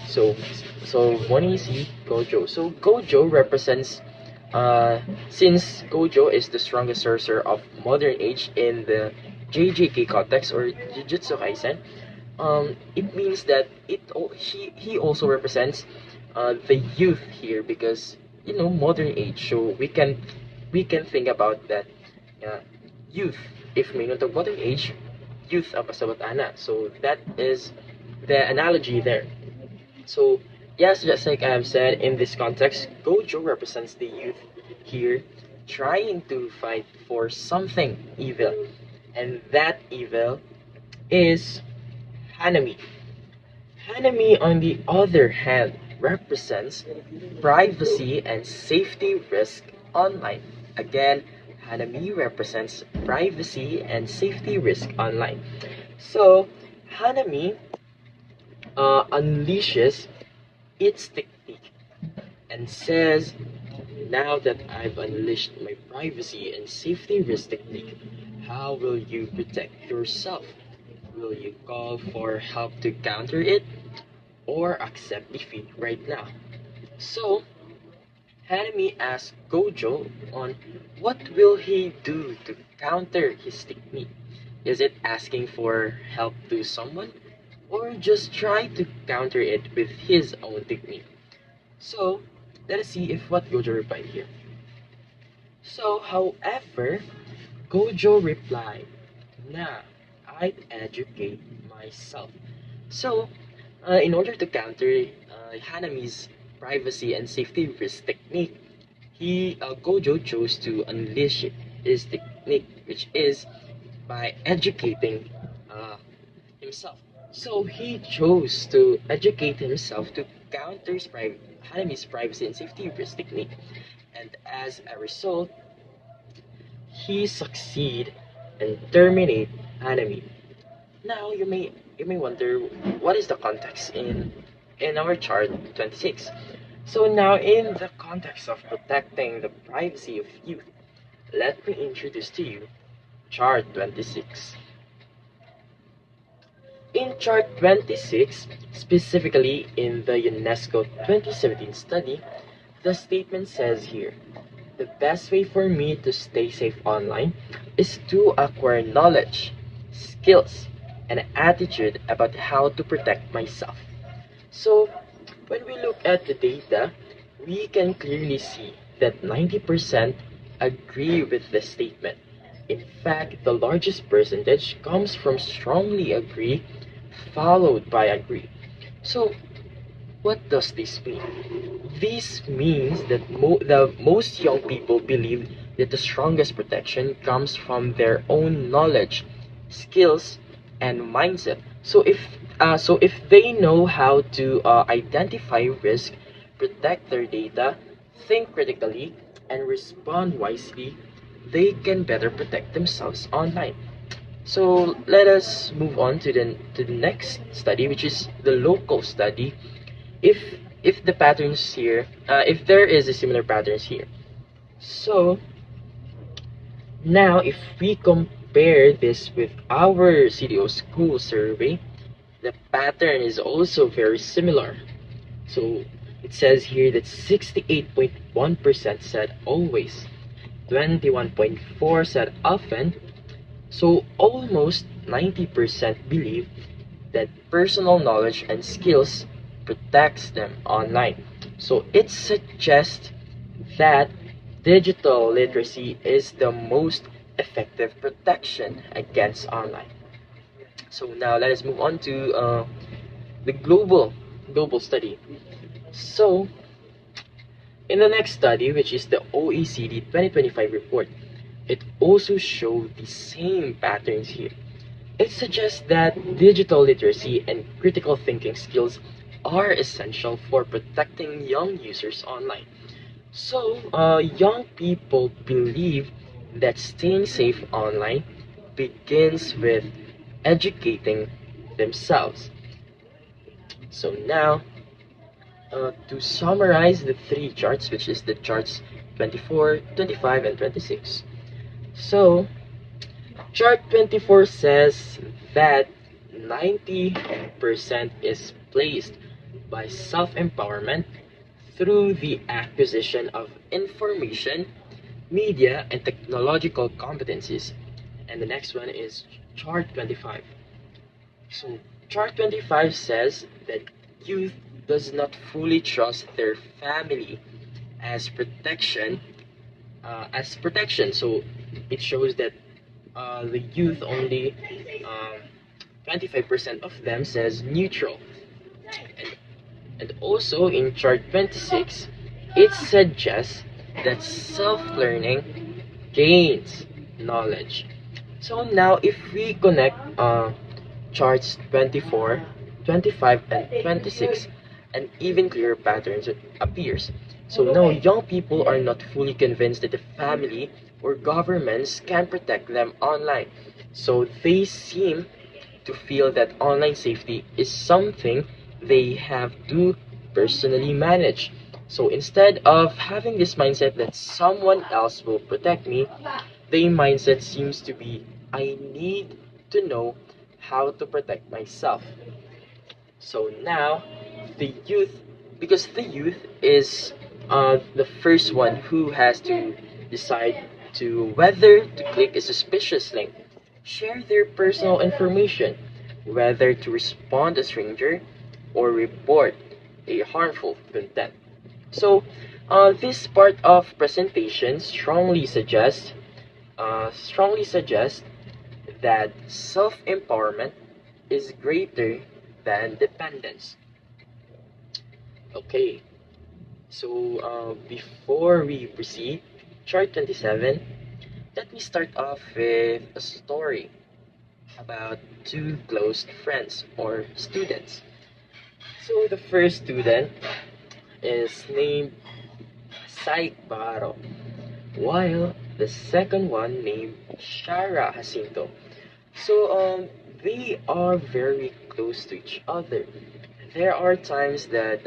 So, so Monizi Gojo. So Gojo represents, since Gojo is the strongest sorcerer of modern age in the JJK context, or Jujutsu Kaisen, it means that he also represents the youth here, because modern age. So we can think about that, youth. If may of modern age, youth ang pasabot-ana. So that is the analogy there. So, yes, just like I have said, in this context, Gojo represents the youth here trying to fight for something evil. And that evil is Hanami. Hanami, on the other hand, represents privacy and safety risk online. Again, Hanami represents privacy and safety risk online. So, Hanami unleashes its technique and says, now that I've unleashed my privacy and safety risk technique, how will you protect yourself? Will you call for help to counter it, or accept defeat right now? So, Hanami asks Gojo on what will he do to counter his technique. Is it asking for help to someone, or just try to counter it with his own technique? So, let us see if what Gojo replied here. So, however, Gojo replied, nah, I'd educate myself. So, in order to counter Hanami's privacy and safety risk technique, Gojo chose to unleash his technique, which is by educating himself. So he chose to educate himself to counter Hanami's privacy and safety risk technique, and as a result, he succeed and terminate Hanami. Now you may wonder, what is the context in our chart 26. So now, in the context of protecting the privacy of youth, let me introduce to you chart 26. In chart 26, specifically in the UNESCO 2017 study, the statement says here, the best way for me to stay safe online is to acquire knowledge, skills, and attitude about how to protect myself. So, when we look at the data, we can clearly see that 90% agree with the statement. In fact, the largest percentage comes from strongly agree followed by agree. So, what does this mean? This means that the most young people believe that the strongest protection comes from their own knowledge, skills, and mindset. So if they know how to identify risk, protect their data, think critically, and respond wisely, they can better protect themselves online. So let us move on to the next study, which is the local study. If if the patterns here, if there is a similar patterns here. So now, if we compare this with our CDO school survey, the pattern is also very similar. So it says here that 68.1% said always, 21.4 said often, so almost 90% believe that personal knowledge and skills protects them online. So it suggests that digital literacy is the most effective protection against online. So now let us move on to the global study. So in the next study, which is the OECD 2025 report, it also showed the same patterns here. It suggests that digital literacy and critical thinking skills are essential for protecting young users online. So, young people believe that staying safe online begins with educating themselves. So now, to summarize the three charts, which is the charts 24, 25, and 26. So, chart 24 says that 90% is placed by self-empowerment through the acquisition of information, media, and technological competencies. And the next one is chart 25. So, chart 25 says that youth does not fully trust their family as protection. So, it shows that the youth only 25% of them says neutral. And And also in chart 26, it suggests that self-learning gains knowledge. So now if we connect charts 24, 25, and 26, an even clearer pattern appears. So now young people are not fully convinced that the family or governments can protect them online. So they seem to feel that online safety is something they have to personally manage. So instead of having this mindset that someone else will protect me, their mindset seems to be I need to know how to protect myself. So now, the youth, because the youth is the first one who has to decide to whether to click a suspicious link, share their personal information, whether to respond a stranger, or report a harmful content. So, this part of presentation strongly suggests that self-empowerment is greater than dependence. Okay, so before we proceed, chart 27, let me start off with a story about two close friends or students. So the first student is named Psych, while the second one named Shara Jacinto. So they are very close to each other. There are times that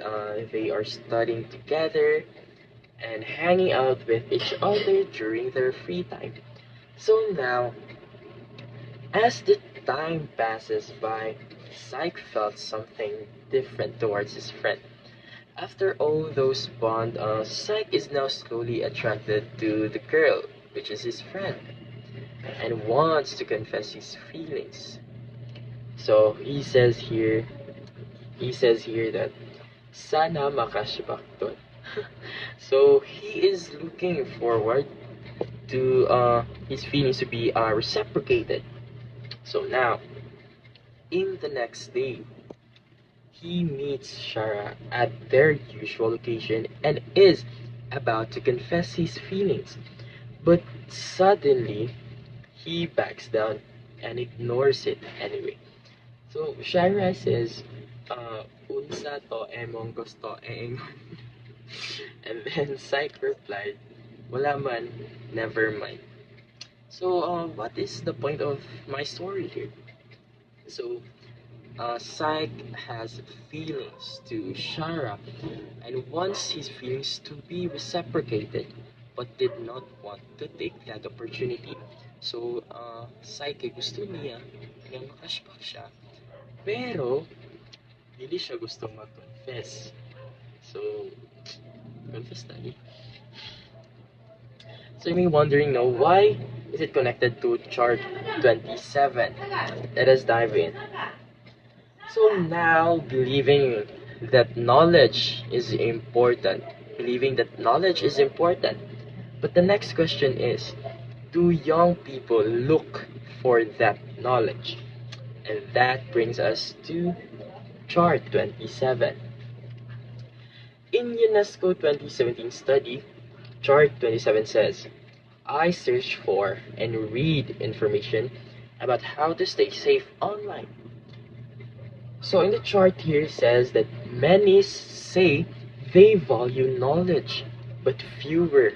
they are studying together and hanging out with each other during their free time. So now, as the time passes by, Psych felt something different towards his friend. After all those bond, Psych is now slowly attracted to the girl, which is his friend, and wants to confess his feelings. So he says here that sana makashbak dun. So he is looking forward to his feelings to be reciprocated. So now, In the next day, he meets Shara at their usual location and is about to confess his feelings. But suddenly, he backs down and ignores it anyway. So Shara says, unsa to emong gusto eengon. And then Psych replied, wala man, never mind. So, what is the point of my story here? So, Psych has feelings to Shara and wants his feelings to be reciprocated, but did not want to take that opportunity. So, Psyche gusto niya nga makashpak siya, pero hindi siya gusto mag-confess. So, confess na ni. So you may be wondering now, why is it connected to chart 27? Let us dive in. So now, believing that knowledge is important. But the next question is, do young people look for that knowledge? And that brings us to chart 27. In UNESCO 2017 study, chart 27 says, I search for and read information about how to stay safe online. So in the chart here it says that many say they value knowledge, but fewer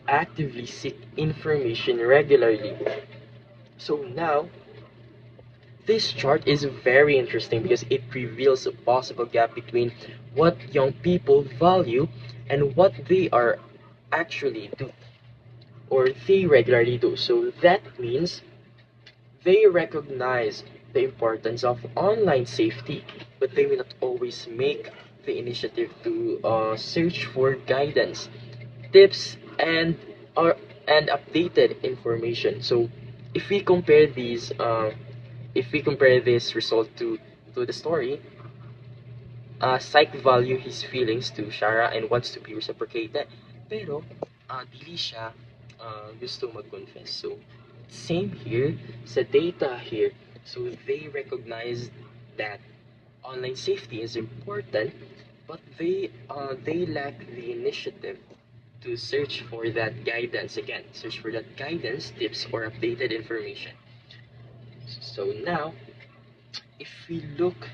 actively seek information regularly. So now this chart is very interesting because it reveals a possible gap between what young people value and what they are actually do or they regularly do. So that means they recognize the importance of online safety, but they may not always make the initiative to search for guidance, tips, and updated information. So, if we compare this result to the story, Psych value his feelings to Shara and wants to be reciprocated, pero dili siya gusto mag-confess. So, same here sa data here. So, they recognize that online safety is important, but they lack the initiative to search for that guidance again, search for that guidance, tips, or updated information. So now, if we look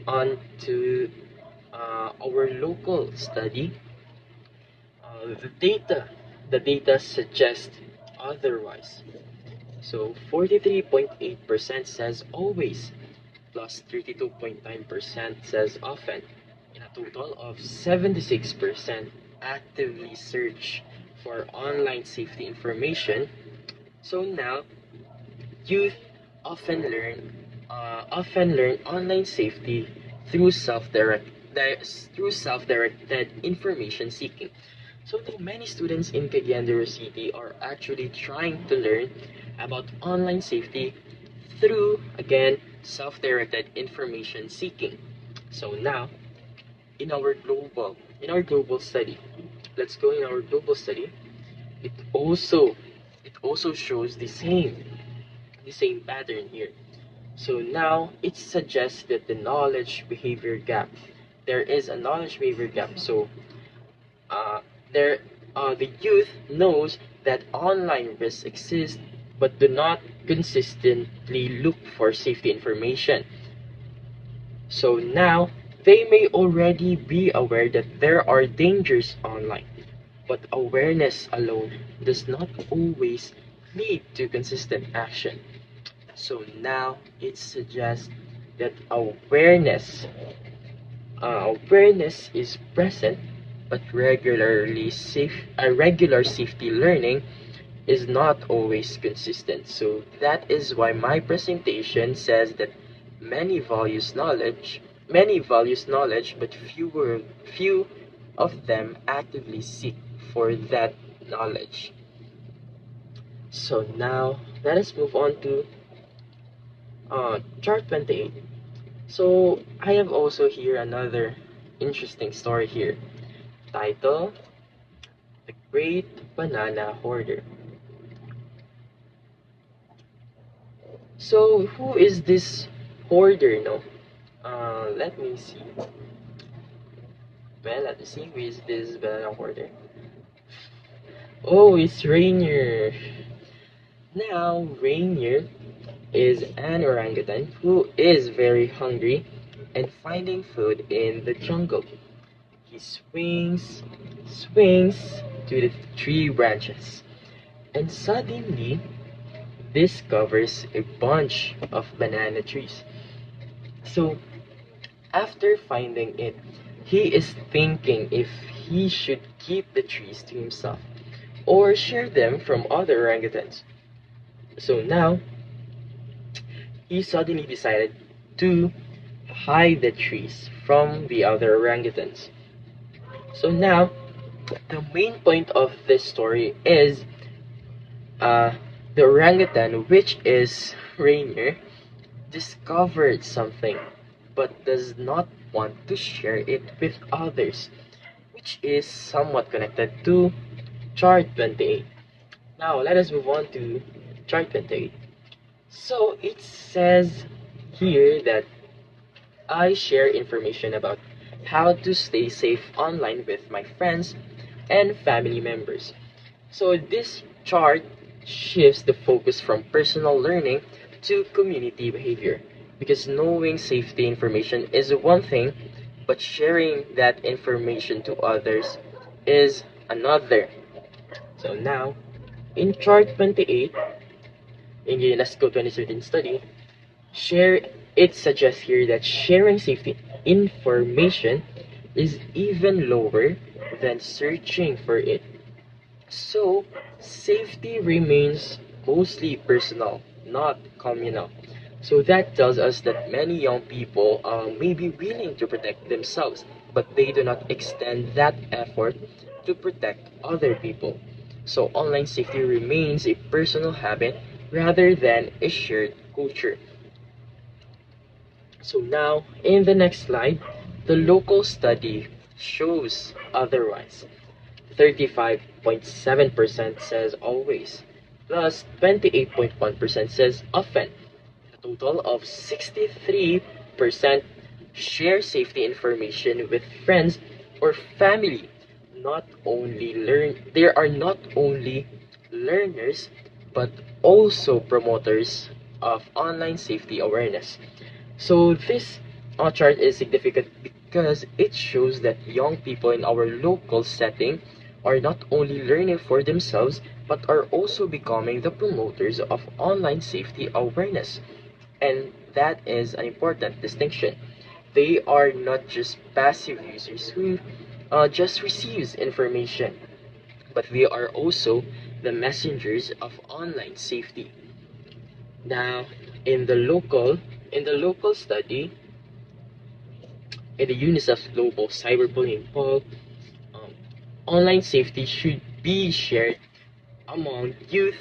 on to our local study, the data suggests otherwise. So 43.8% says always, plus 32.9% says often, in a total of 76% actively search for online safety information. So now youth often learn online safety through self-directed information seeking. So now many students in Cagayan City are actually trying to learn about online safety through again self-directed information seeking. So now in our global study, let's go in our global study. It also shows the same pattern here. So now it suggests that there is a knowledge behavior gap. So uh, there the youth knows that online risks exist but do not consistently look for safety information. So now they may already be aware that there are dangers online, but awareness alone does not always lead to consistent action. So now it suggests that awareness is present, but regular safety learning is not always consistent. So that is why my presentation says that many values knowledge, but few of them actively seek for that knowledge. So now let us move on to chart 28. So I have also here another interesting story here. Title: The Great Banana Hoarder. So who is this hoarder? No. Let me see. Well, let me see who is this banana hoarder. Oh, it's Rainier. Now, Rainier is an orangutan who is very hungry and finding food in the jungle. He swings to the tree branches, and suddenly discovers a bunch of banana trees. So, after finding it, he is thinking if he should keep the trees to himself or share them from other orangutans. So now, he suddenly decided to hide the trees from the other orangutans. So now, the main point of this story is uh, the orangutan, which is Rainier, discovered something but does not want to share it with others, which is somewhat connected to chart 28. Now, let us move on to chart 28. So, it says here that I share information about how to stay safe online with my friends and family members. So this chart shifts the focus from personal learning to community behavior because knowing safety information is one thing, but sharing that information to others is another. So now, in chart 28, in the UNESCO 2017 study, share it suggests here that sharing safety information is even lower than searching for it. So, safety remains mostly personal, not communal. So that tells us that many young people may be willing to protect themselves, but they do not extend that effort to protect other people. So online safety remains a personal habit rather than a shared culture. So now, in the next slide, the local study shows otherwise. 35.7% says always, plus 28.1% says often. A total of 63% share safety information with friends or family. There are not only learners but also promoters of online safety awareness. So this chart is significant because it shows that young people in our local setting are not only learning for themselves but are also becoming the promoters of online safety awareness. And that is an important distinction. They are not just passive users who just receives information, but they are also the messengers of online safety. Now, in the local in the local study, in the UNICEF Global Cyberbullying Poll, um, online safety should be shared among youth,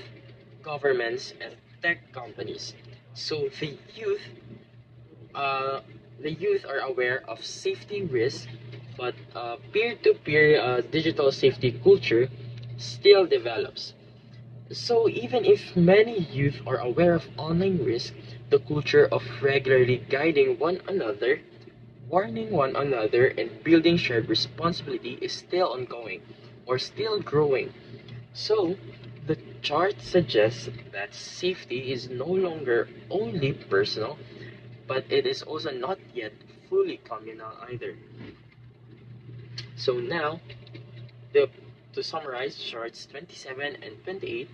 governments, and tech companies. So uh, the youth are aware of safety risks, but peer-to-peer digital safety culture still develops. So even if many youth are aware of online risk, the culture of regularly guiding one another, warning one another, and building shared responsibility is still ongoing or still growing. So, the chart suggests that safety is no longer only personal, but it is also not yet fully communal either. So now, the, to summarize charts 27 and 28,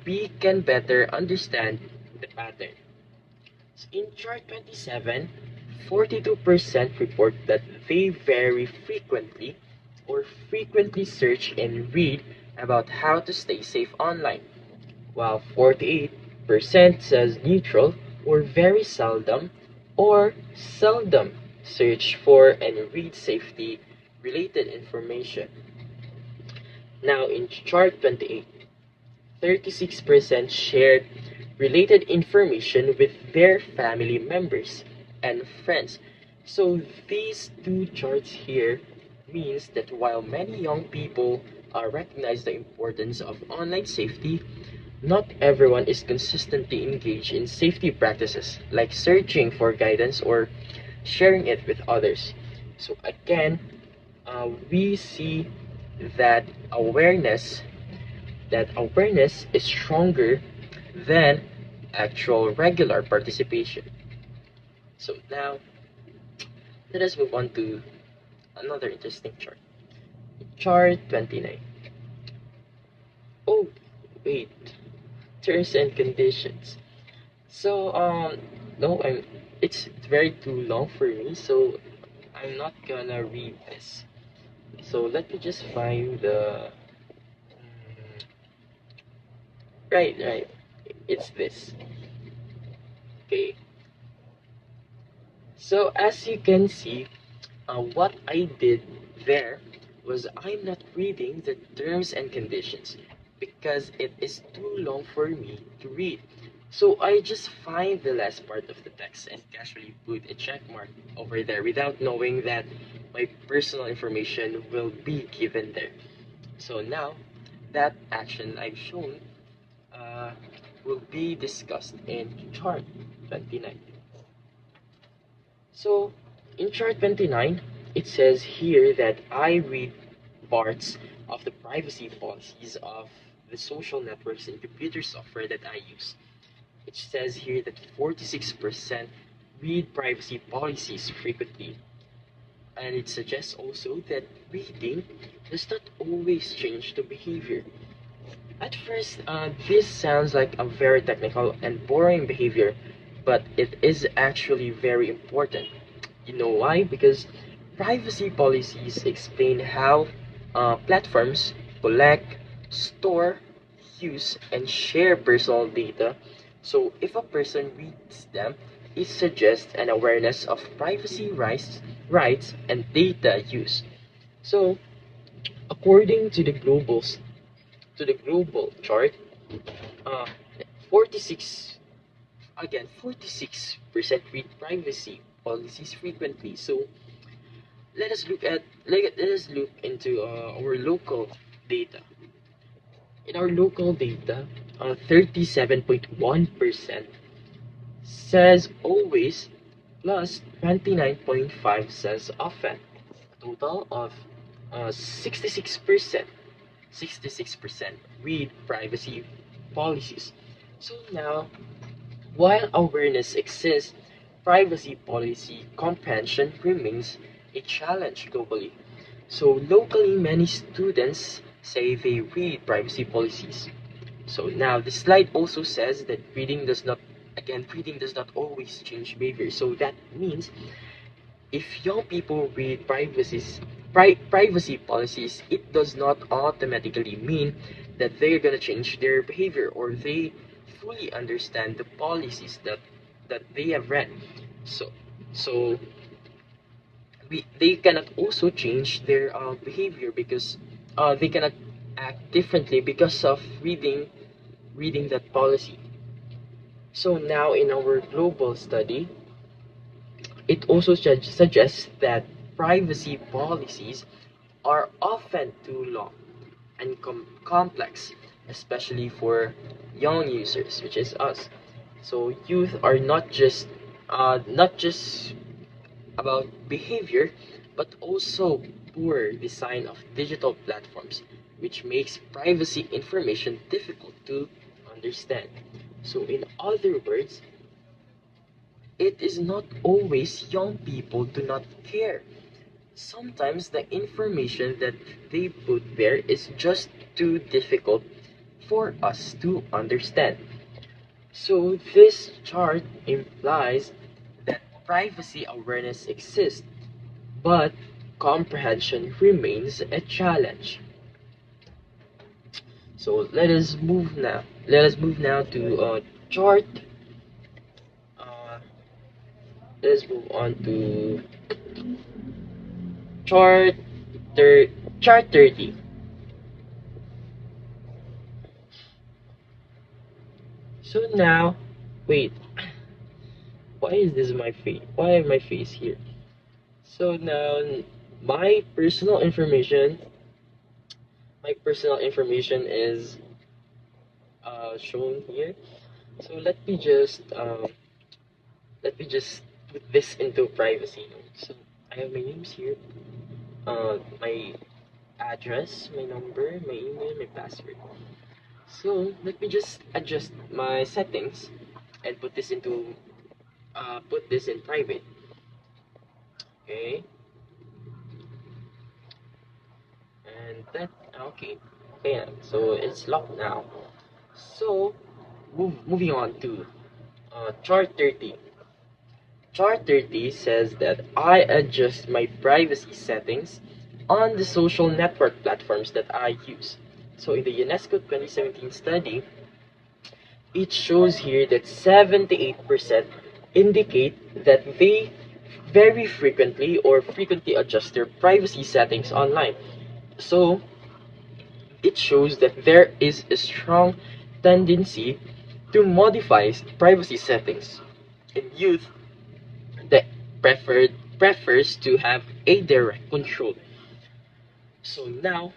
we can better understand the pattern. In chart 27, 42% report that they very frequently search and read about how to stay safe online, while 48% says neutral or very seldom or seldom search for and read safety related information. Now in chart 28, 36% shared related information with their family members and friends. So these two charts here means that while many young people recognize the importance of online safety, Not everyone is consistently engaged in safety practices, like searching for guidance or sharing it with others. So again, we see that awareness awareness is stronger than actual regular participation. So now let us move on to another interesting chart. Chart 29. Oh, wait. Terms and conditions. So no, it's very too long for me, so I'm not gonna read this. So let me just find the right. It's this. Okay. So as you can see, what I did there was I'm not reading the terms and conditions because it is too long for me to read. So I just find the last part of the text and casually put a check mark over there without knowing that my personal information will be given there. So now that action I've shown uh, will be discussed in chart 29. So in chart 29, it says here that I read parts of the privacy policies of the social networks and computer software that I use. It says here that 46% read privacy policies frequently, and it suggests also that reading does not always change the behavior. At first, this sounds like a very technical and boring behavior, but it is actually very important. You know why? Because privacy policies explain how platforms collect, store, use, and share personal data. So if a person reads them, it suggests an awareness of privacy rights and data use. So according to the global chart, uh, 46 46% read privacy policies frequently. So let us look into our local data. In our local data, 37.1% says always, plus 29.5 says often. A total of 66%. 66% read privacy policies. So now, while awareness exists, privacy policy comprehension remains a challenge globally. So locally, many students say they read privacy policies. So now the slide also says that reading does not always change behavior. So that means if young people read privacy policies, it does not automatically mean that they're gonna change their behavior or they fully understand the policies that they have read. So so they cannot also change their behavior because they cannot act differently because of reading that policy. So now in our global study, it also suggests that privacy policies are often too long and complex, especially for young users, which is us. So youth are not just about behavior, but also poor design of digital platforms, which makes privacy information difficult to understand. So in other words, it is not always young people do not care. Sometimes the information that they put there is just too difficult for us to understand. So this chart implies that privacy awareness exists, but comprehension remains a challenge. So let us move now. Let us move now to chart. Uh, let's move on to chart chart 30. So now, wait, why is this my face? Why my face here? So now, my personal information, my personal information is shown here. So let me just put this into privacy mode. So I have my names here, my address, my number, my email, my password. So let me just adjust my settings and put this in private. Okay, and that okay. Okay, so it's locked now. So moving on to chart 30. Chart 30 says that I adjust my privacy settings on the social network platforms that I use. So in the UNESCO 2017 study, it shows here that 78% indicate that they very frequently or frequently adjust their privacy settings online. So it shows that there is a strong tendency to modify privacy settings. In youth, the prefers to have a direct control. So now,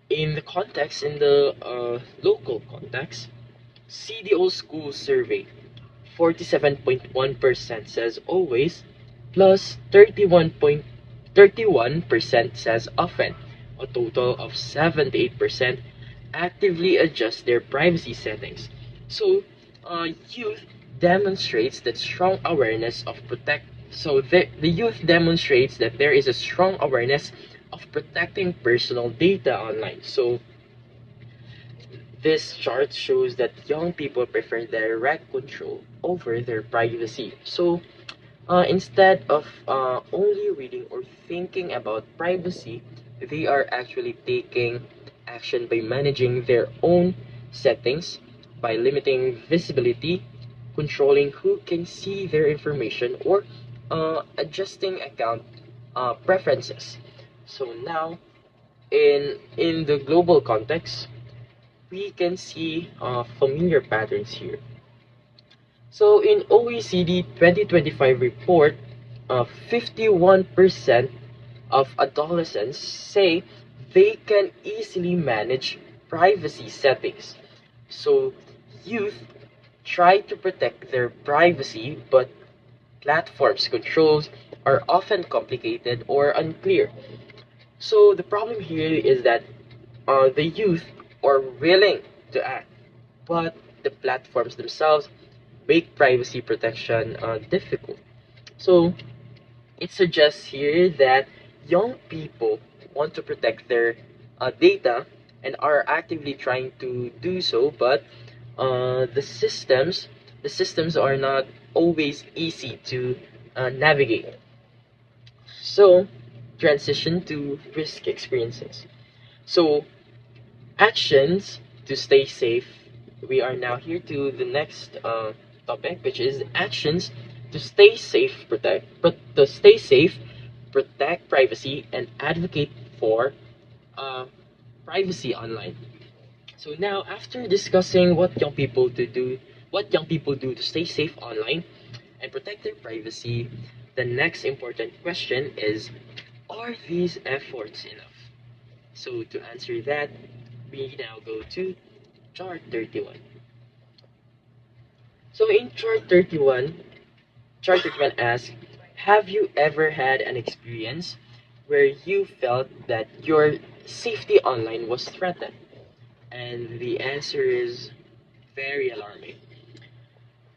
in the local context, CDO school survey, 47.1% says always, plus 31% says often. A total of 78% actively adjust their privacy settings. So, youth demonstrates that strong awareness of protect. So the youth demonstrates that there is a strong awareness of protecting personal data online. So this chart shows that young people prefer direct control over their privacy. So instead of only reading or thinking about privacy, they are actually taking action by managing their own settings, by limiting visibility, controlling who can see their information, or adjusting account preferences. So now, in the global context, we can see familiar patterns here. So in OECD 2025 report, 51% of adolescents say they can easily manage privacy settings. So youth try to protect their privacy, but platforms controls are often complicated or unclear. So the problem here is that the youth are willing to act, but the platforms themselves make privacy protection difficult. So it suggests here that young people want to protect their data and are actively trying to do so, but the systems are not always easy to navigate. So transition to risk experiences. So actions to stay safe. We are now here to the next topic, which is actions to stay safe, protect privacy, and advocate for uh, privacy online. So now, after discussing what young people do to stay safe online and protect their privacy, the next important question is: are these efforts enough? So to answer that, we now go to chart 31. So in chart 31 asks, have you ever had an experience where you felt that your safety online was threatened? And the answer is very alarming.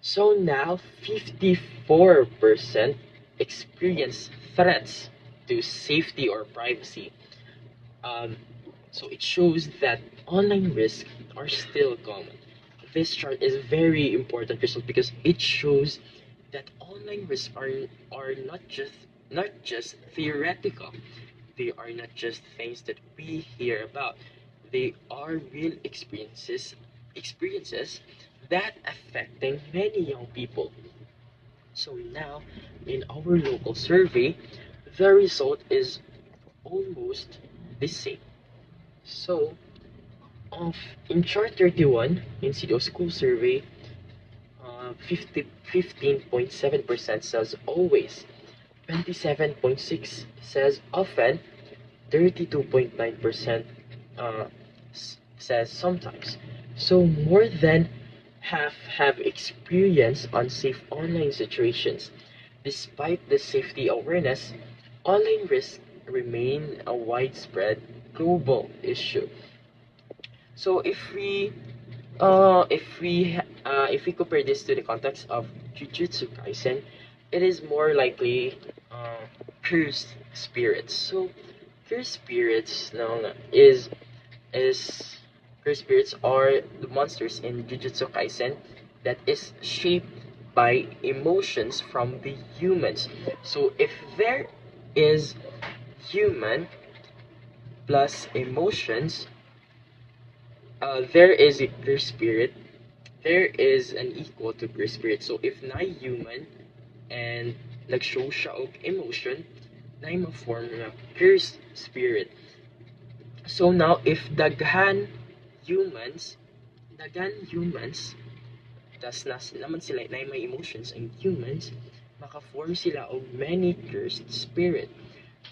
So now 54% experience threats to safety or privacy. Um, so it shows that online risks are still common. This chart is very important result because it shows that online risks are not just theoretical. They are not just things that we hear about. They are real experiences that affecting many young people. So now in our local survey, the result is almost the same. So, of in chart 31 in CDO school survey, 15.7% says always, 27.6 says often, 32.9% uh, says sometimes. So more than half have experienced unsafe online situations. Despite the safety awareness, online risks remain a widespread global issue. So if we compare this to the context of Jujutsu Kaisen, it is more likely cursed spirits. So cursed spirits no, is cursed spirits are the monsters in Jujutsu Kaisen that is shaped by emotions from the humans. So if there is human plus emotions, there is a cursed spirit. There is an equal to cursed spirit. So if na human and nag-show siya og emotion, na ma-form na cursed spirit. So now if daghan humans, tas naman sila na may emotions and humans, maka-form sila og many cursed spirit.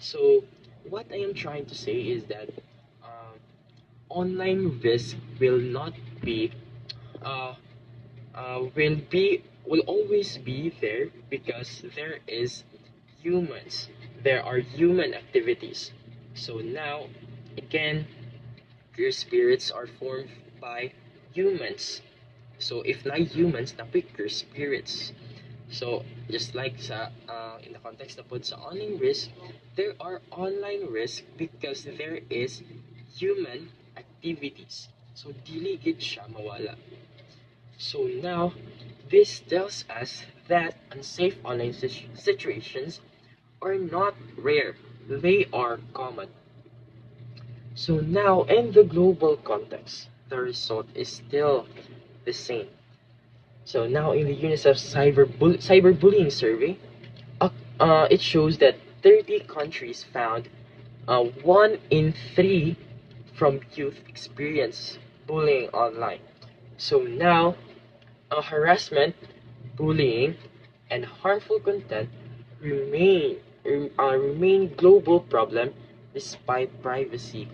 So what I am trying to say is that uh, online risk will not be uh, will always be there because there are human activities. So now again, your spirits are formed by humans. So if not humans, napik your spirits. So just like in the context na pod sa online risk, there are online risk because there is human activities. So dili gid siya mawala. So now this tells us that unsafe online situations are not rare, they are common. So now in the global context, the result is still the same. So now in the UNICEF cyberbullying survey, it shows that 30 countries found 1 in 3 from youth experience bullying online. So now, harassment, bullying, and harmful content remain global problem despite privacy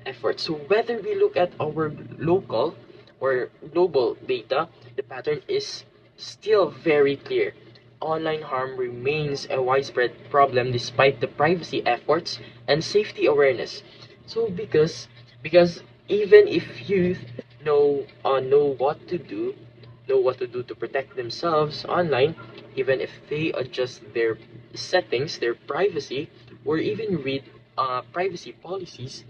efforts. So whether we look at our local or global data, the pattern is still very clear. Online harm remains a widespread problem despite the privacy efforts and safety awareness. So because even if youth know what to do to protect themselves online, even if they adjust their settings, their privacy, or even read privacy policies,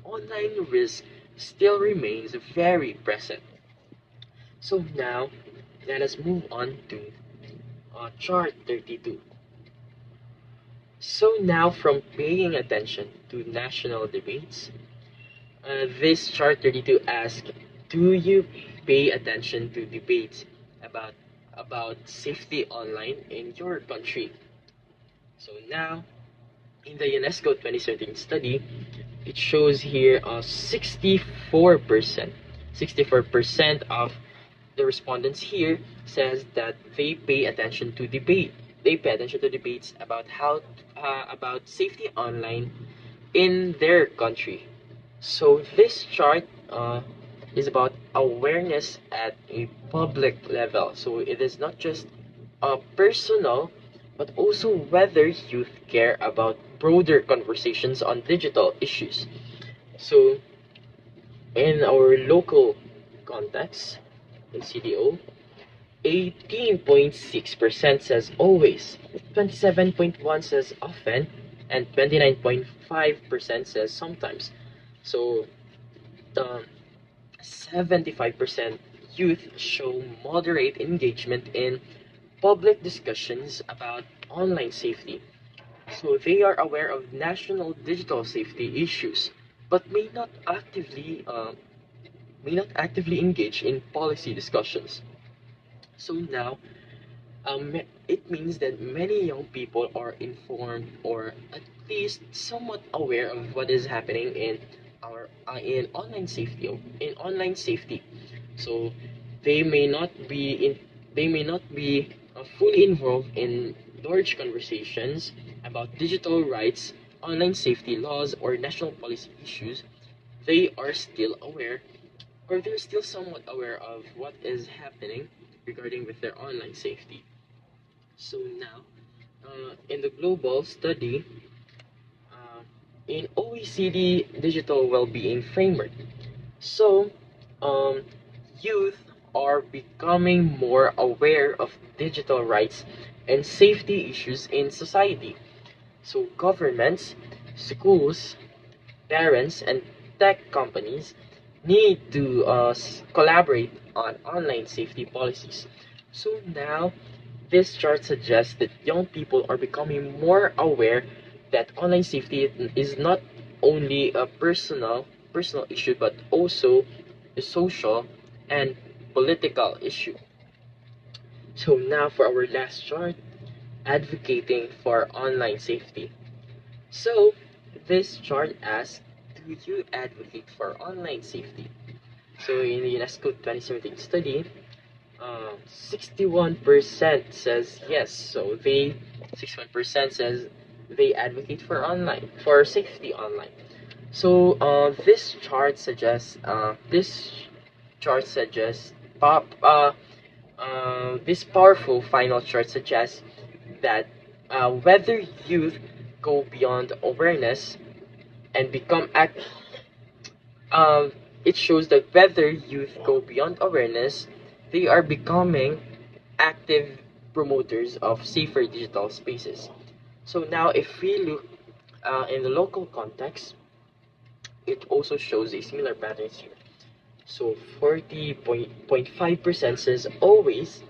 online risk still remains very present. So now, let us move on to chart 32. So now, from paying attention to national debates, this chart 32 asks, do you pay attention to debates about safety online in your country? So now, in the UNESCO 2017 study, it shows here 64%. 64% of the respondents here says that they pay attention to debate. They pay attention to debates about about safety online in their country. So this chart is about awareness at a public level. So it is not just personal, but also whether youth care about broader conversations on digital issues. So in our local context, in CDO, 18.6% says always, 27.1% says often, and 29.5% says sometimes. So, um, 75% youth show moderate engagement in public discussions about online safety. So they are aware of national digital safety issues, but may not actively engage in policy discussions. So now, it means that many young people are informed or at least somewhat aware of what is happening in our in online safety. So they may not be fully involved in large conversations about digital rights, online safety laws, or national policy issues. They are still aware or they're still somewhat aware of what is happening regarding with their online safety. So now, in the global study, uh, in OECD Digital Wellbeing Framework, so um, youth are becoming more aware of digital rights and safety issues in society. So governments, schools, parents, and tech companies need to collaborate on online safety policies. So now, this chart suggests that young people are becoming more aware that online safety is not only a personal issue but also a social and political issue. So now for our last chart, advocating for online safety. So this chart asks, do you advocate for online safety? So in the UNESCO 2017 study, 61% says yes. So 61% says they advocate for safety online. So this chart suggests pop this powerful final chart suggests that whether youth go beyond awareness and become act um, it shows that whether youth go beyond awareness, they are becoming active promoters of safer digital spaces. So now, if we look in the local context, it also shows a similar pattern here. So 40.5% says always,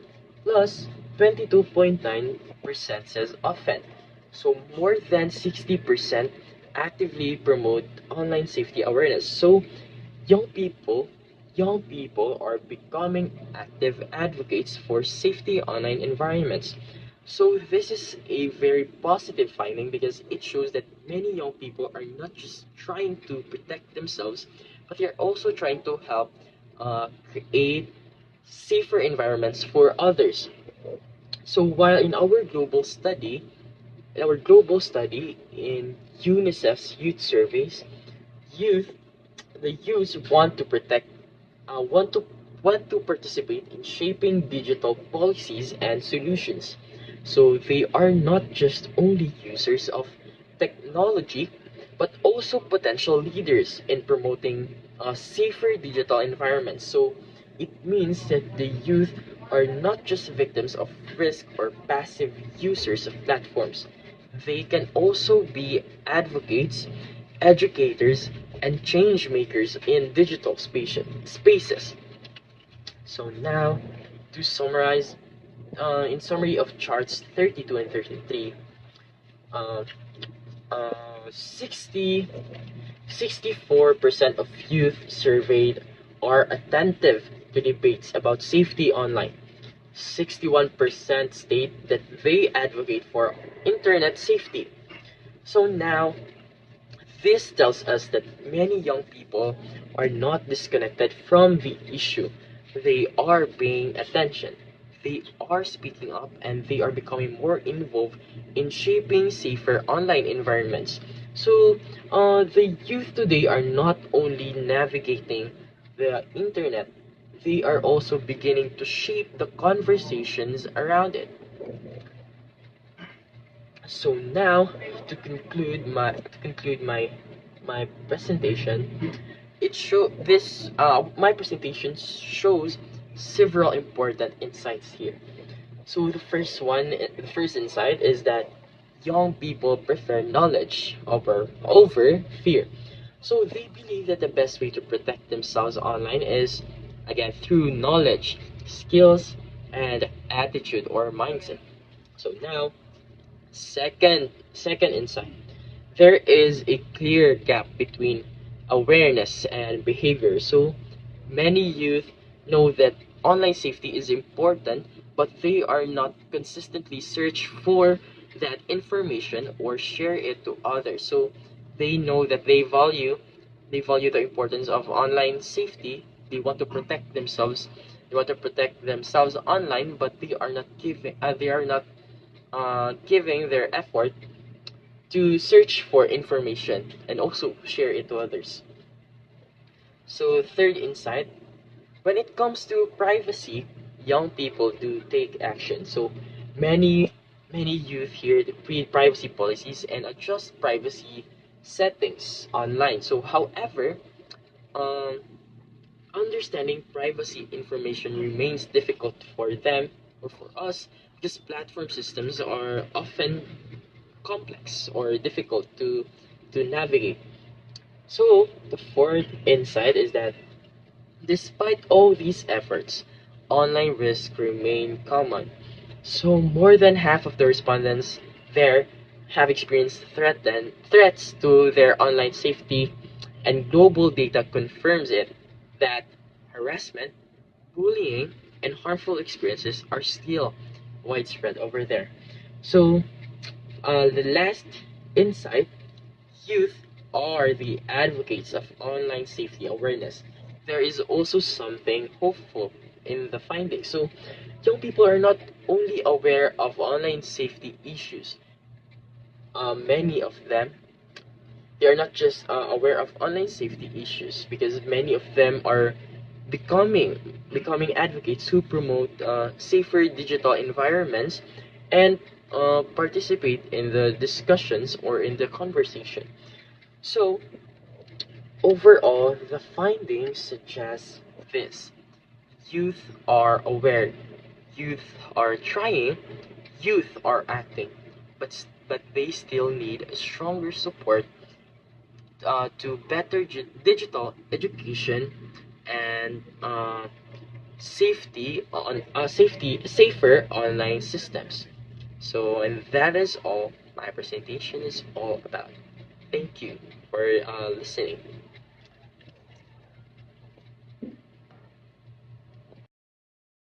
plus 22.9% says often. So more than 60% actively promote online safety awareness. So young people young people are becoming active advocates for safety online environments. So this is a very positive finding because it shows that many young people are not just trying to protect themselves, but they're also trying to help create safer environments for others. So while in our global study in UNICEF's youth surveys, youth the youth want to participate in shaping digital policies and solutions. So they are not just only users of technology, but also potential leaders in promoting safer digital environments. So it means that the youth are not just victims of risk or passive users of platforms. They can also be advocates, educators, and change makers in digital spaces. So now, to summarize, in summary of charts 32 and 33, uh, 64% of youth surveyed are attentive to debates about safety online. 61% state that they advocate for internet safety. So now, this tells us that many young people are not disconnected from the issue. They are paying attention. They are speaking up and they are becoming more involved in shaping safer online environments. So, the youth today are not only navigating the internet, they are also beginning to shape the conversations around it. So now, to conclude my presentation, my presentation shows several important insights here. So the first insight is that young people prefer knowledge over fear. So they believe that the best way to protect themselves online is again through knowledge, skills, and attitude or mindset. So now, second insight. There is a clear gap between awareness and behavior. So many youth know that online safety is important, but they are not consistently search for that information or share it to others. So they know that they value the importance of online safety. They want to protect themselves. They want to protect themselves online, but they are not giving their effort to search for information and also share it to others. So, third insight, When it comes to privacy, young people do take action. So many many youth here create privacy policies and adjust privacy settings online. So however, um, understanding privacy information remains difficult for them or for us because platform systems are often complex or difficult to navigate. So the fourth insight is that despite all these efforts, online risks remain common. So more than half of the respondents there have experienced threats to their online safety, and global data confirms it that harassment, bullying, and harmful experiences are still widespread over there. So the last insight, youth are the advocates of online safety awareness. There is also something hopeful in the findings. So, young people are not only aware of online safety issues, many of them, they are not just aware of online safety issues because many of them are becoming advocates who promote safer digital environments and participate in the discussions or in the conversation. So, overall, the findings suggest this: youth are aware, youth are trying, youth are acting, but they still need stronger support to better digital education and safer online systems. So, and that is all my presentation is all about. Thank you for listening.